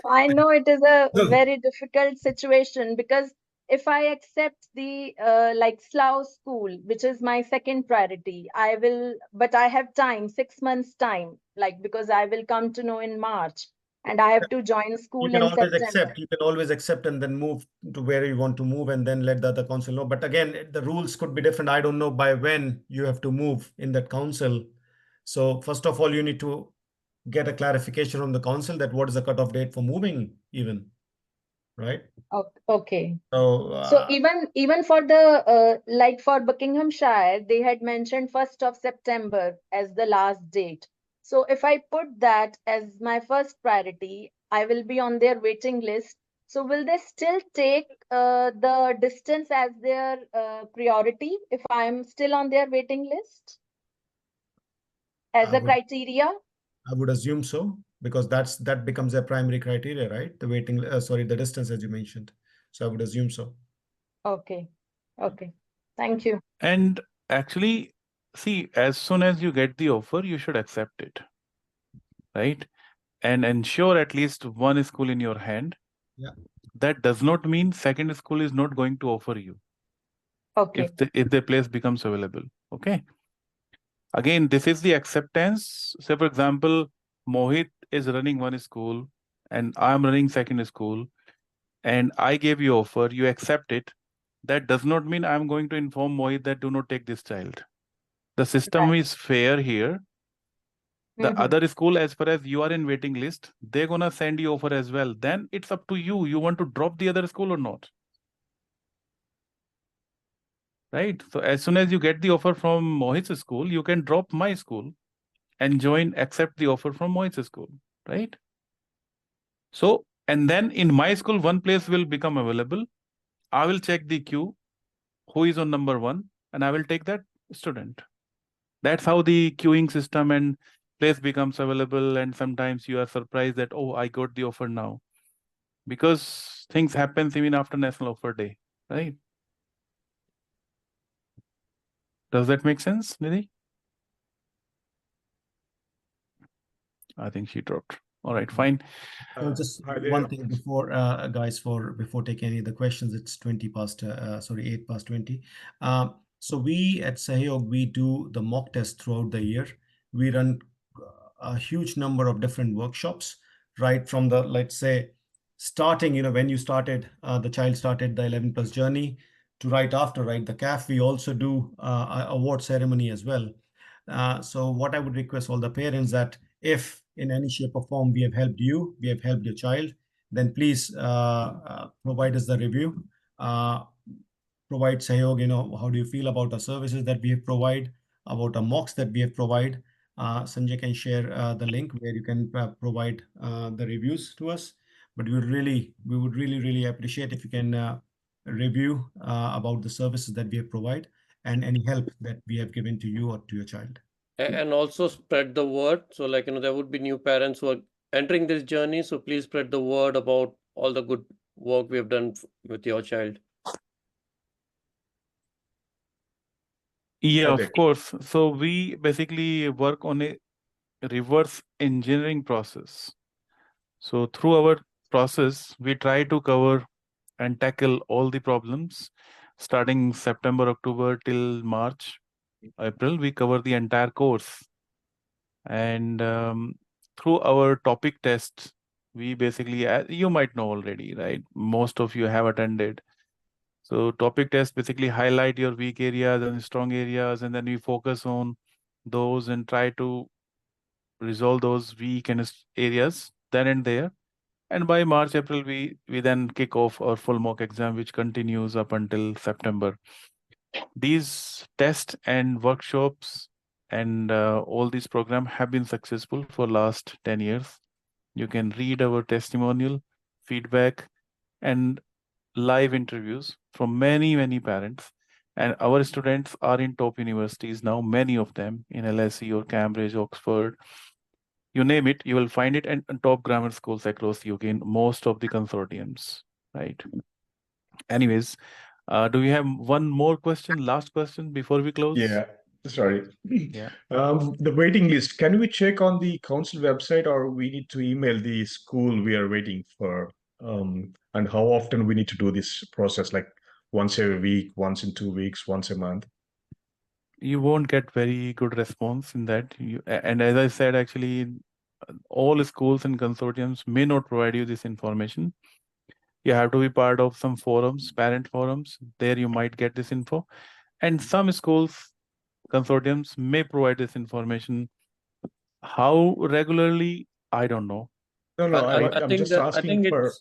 I know it is a very difficult situation because if I accept the like Slough School, which is my second priority, I will, but I have time, 6 months time, like because I will come to know in March and I have to join You school can in always September. accept. You can always accept and then move to where you want to move and then let the other council know. But again, the rules could be different. I don't know by when you have to move in that council. So first of all, you need to get a clarification from the council that what is the cutoff date for moving even, right? Okay. So So even for the like for Buckinghamshire, they had mentioned 1st of September as the last date. So if I put that as my first priority, I will be on their waiting list. So will they still take the distance as their priority if I am still on their waiting list as I a would criteria? I would assume so, because that becomes a primary criteria, right? The waiting, sorry, the distance as you mentioned. So I would assume so. Okay. Okay. Thank you. And actually, see, as soon as you get the offer, you should accept it, right? And ensure at least one school in your hand. Yeah. That does not mean second school is not going to offer you. Okay. If the place becomes available. Okay. Again, this is the acceptance. Say, for example, Mohit is running one school and I'm running second school, and I gave you offer, you accept it. That does not mean I'm going to inform Mohit that do not take this child. The system is fair here. The other school, as far as you are in waiting list, they're gonna send you offer as well. Then it's up to you. You want to drop the other school or not? Right? So as soon as you get the offer from Mohit's school, you can drop my school and accept the offer from Mohit's school, right? So, and then in my school, one place will become available. I will check the queue, who is on number one, and I will take that student. That's how the queuing system and place becomes available. And sometimes you are surprised that, oh, I got the offer now. Because things happen even after National Offer Day, right? Does that make sense, Nidhi? I think she dropped. All right, fine. Just one thing before, guys, before taking any of the questions, it's 8 past 20. So we at Sahyog, we do the mock test throughout the year. We run a huge number of different workshops, right from the, let's say, starting, when you started, the child started the 11 plus journey to right after, right, the CAF. We also do a award ceremony as well. So what I would request all the parents that if in any shape or form we have helped you, we have helped your child, then please provide us the review. Provide Sahyog, how do you feel about the services that we have provide, about the mocks that we have provide. Sanjay can share the link where you can provide the reviews to us. But we would really appreciate if you can review about the services that we have provided and any help that we have given to you or to your child. And also spread the word. So like, there would be new parents who are entering this journey. So please spread the word about all the good work we have done with your child. Yeah, of course. So we basically work on a reverse engineering process. So through our process, we try to cover and tackle all the problems starting September, October till March, April. We cover the entire course. And through our topic tests, we basically, you might know already, right? Most of you have attended. So topic tests basically highlight your weak areas and strong areas, and then we focus on those and try to resolve those weak areas then and there. And by March, April, we then kick off our full mock exam, which continues up until September. These tests and workshops and all these programs have been successful for last 10 years. You can read our testimonial, feedback, and live interviews from many, many parents. And our students are in top universities now, many of them in LSE or Cambridge, Oxford. You name it, you will find it, and top grammar schools across UK in most of the consortiums, right? Anyways, do we have one more question, last question before we close? Yeah, sorry. Yeah. The waiting list, can we check on the council website or we need to email the school we are waiting for? And how often we need to do this process, like once a week, once in 2 weeks, once a month? You won't get very good response in that. And as I said, actually, all schools and consortiums may not provide you this information. You have to be part of some forums, parent forums. There you might get this info. And some schools, consortiums may provide this information. How regularly, I don't know. No, I I'm think just that asking for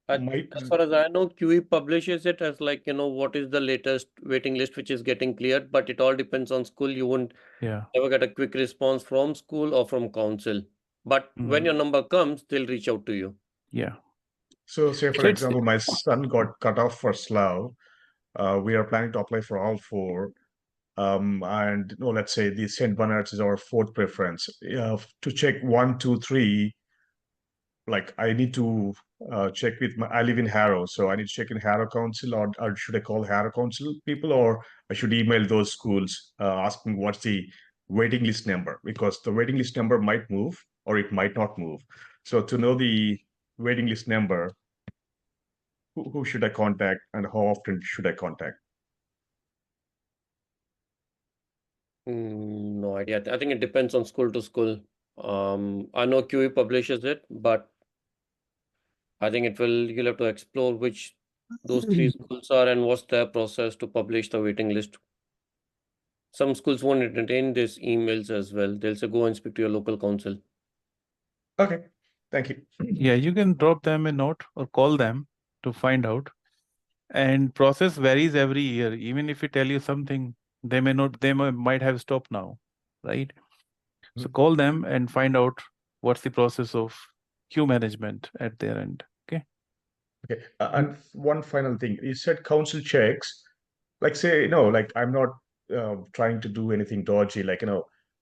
as far as I know, QE publishes it as like, what is the latest waiting list which is getting cleared, but it all depends on school. You won't ever get a quick response from school or from council. But when your number comes, they'll reach out to you. Yeah. So say, for example, my son got cut off for Slough. We are planning to apply for all four. And let's say the St. Bernard's is our fourth preference. To check 1, 2, 3, like I need to check with I live in Harrow, so I need to check in Harrow Council, or should I call Harrow Council people, or I should email those schools asking what's the waiting list number, because the waiting list number might move or it might not move. So to know the waiting list number, who should I contact and how often should I contact? No idea. I think it depends on school to school. I know QE publishes it, but I think you'll have to explore which those three schools are and what's their process to publish the waiting list. Some schools won't entertain these emails as well. They'll say, go and speak to your local council. Okay, thank you. Yeah, you can drop them a note or call them to find out. And process varies every year. Even if we tell you something, they might have stopped now, right? So call them and find out what's the process of queue management at their end. Okay. Okay. And one final thing, you said council checks, like say, like I'm not trying to do anything dodgy,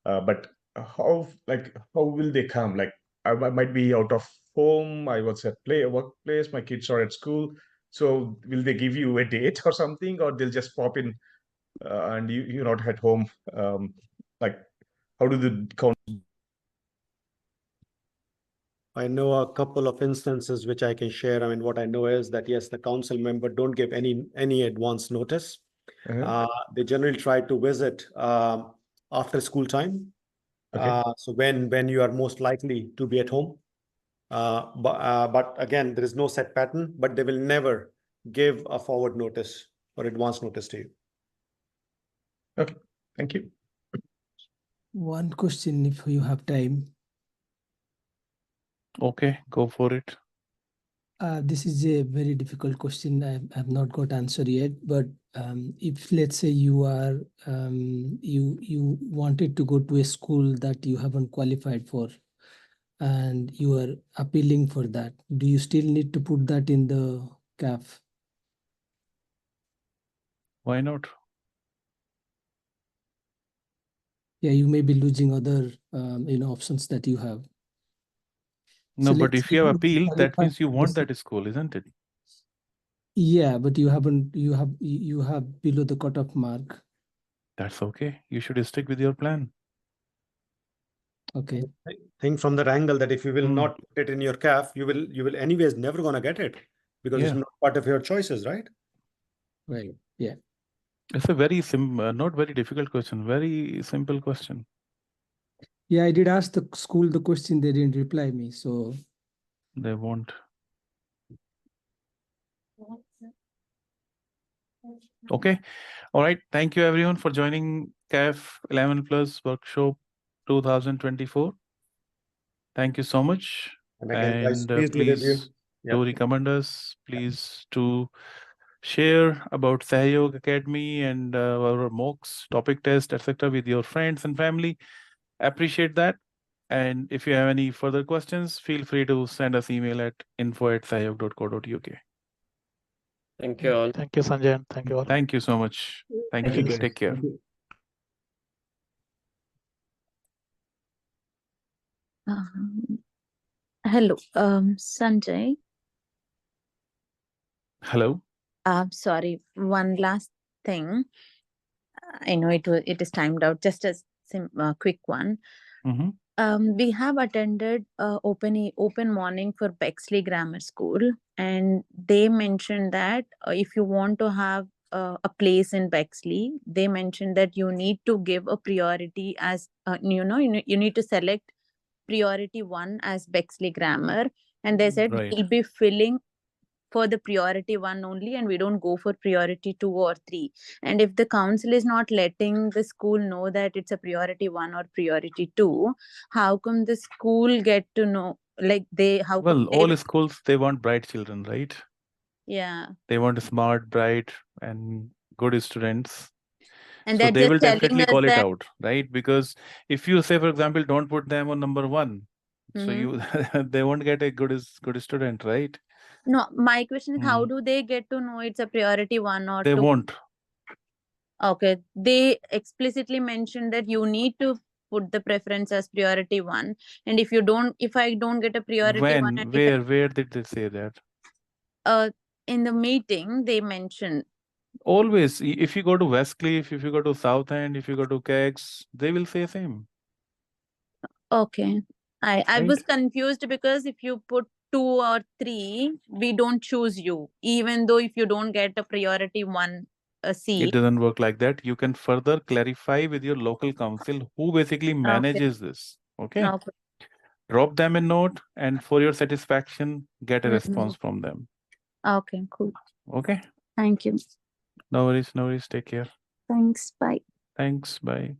but how will they come? Like I might be out of home, I was at workplace, my kids are at school. So will they give you a date or something, or they'll just pop in and you're not at home? Like how do the council? I know a couple of instances which I can share. I mean, what I know is that, yes, the council member don't give any advance notice. They generally try to visit after school time. So when you are most likely to be at home. But again, there is no set pattern, but they will never give a forward notice or advance notice to you. Okay, thank you. One question, if you have time. Okay, go for it. This is a very difficult question. I have not got answer yet, but if let's say you are you wanted to go to a school that you haven't qualified for, and you are appealing for that, do you still need to put that in the CAF? Why not? Yeah, you may be losing other options that you have. No, So but let's if say you have you appealed, that qualify means you for want the that school, isn't it? Yeah, but you have below the cutoff mark. That's okay. You should stick with your plan. Okay. I think from that angle that if you will not put it in your CAF, you will anyways never gonna get it because it's Yeah. not part of your choices, right? Right. Yeah. It's a very not very difficult question. Very simple question. Yeah, I did ask the school the question. They didn't reply me. So They won't. Okay. All right. Thank you everyone for joining CAF 11 Plus Workshop 2024. Thank you so much. And again, guys, And please do review. please do recommend us. Please to share about Sahyog Academy and our mocks, topic test, etc. with your friends and family. Appreciate that. And if you have any further questions, feel free to send us email at info@sahyog.co.uk. Thank you all. Thank you, Sanjay. Thank you all. Thank you so much. Thank Thank you. you, guys. Take care. Thank you. Hello, Sanjay. Hello. Sorry, one last thing. I know it is timed out. Just a quick one. We have attended open morning for Bexley Grammar School, and they mentioned that if you want to have a place in Bexley, they mentioned that you need to give a priority as you need to select priority 1 as Bexley Grammar, and they said Right. we'll be filling for the priority 1 only, and we don't go for priority 2 or 3. And if the council is not letting the school know that it's a priority 1 or priority 2, how come the school get to know, like how come Well, they all schools, they want bright children, right? Yeah. They want smart, bright, and good students. And So they're they just will telling definitely us call it that out, right? Because if you say, for example, don't put them on number 1, so you they won't get a good student, right? no, my question is how do they get to know it's a priority 1 or They 2? won't. Okay, they explicitly mentioned that you need to put the preference as priority 1, and if I don't get a priority 1, When? and Where did they say that? in the meeting they mentioned. Always, if you go to Westcliff, if you go to South End, if you go to Kegs, they will say same. Okay, I Right. was confused because if you put 2 or 3, we don't choose you, even though if you don't get a priority 1 It seat. doesn't work like that. You can further clarify with your local council who basically manages this. Okay. Okay. Drop them a note, and for your satisfaction, get a response from them. Okay, cool. Okay. Thank you. No worries. No worries. Take care. Thanks. Bye. Thanks. Bye.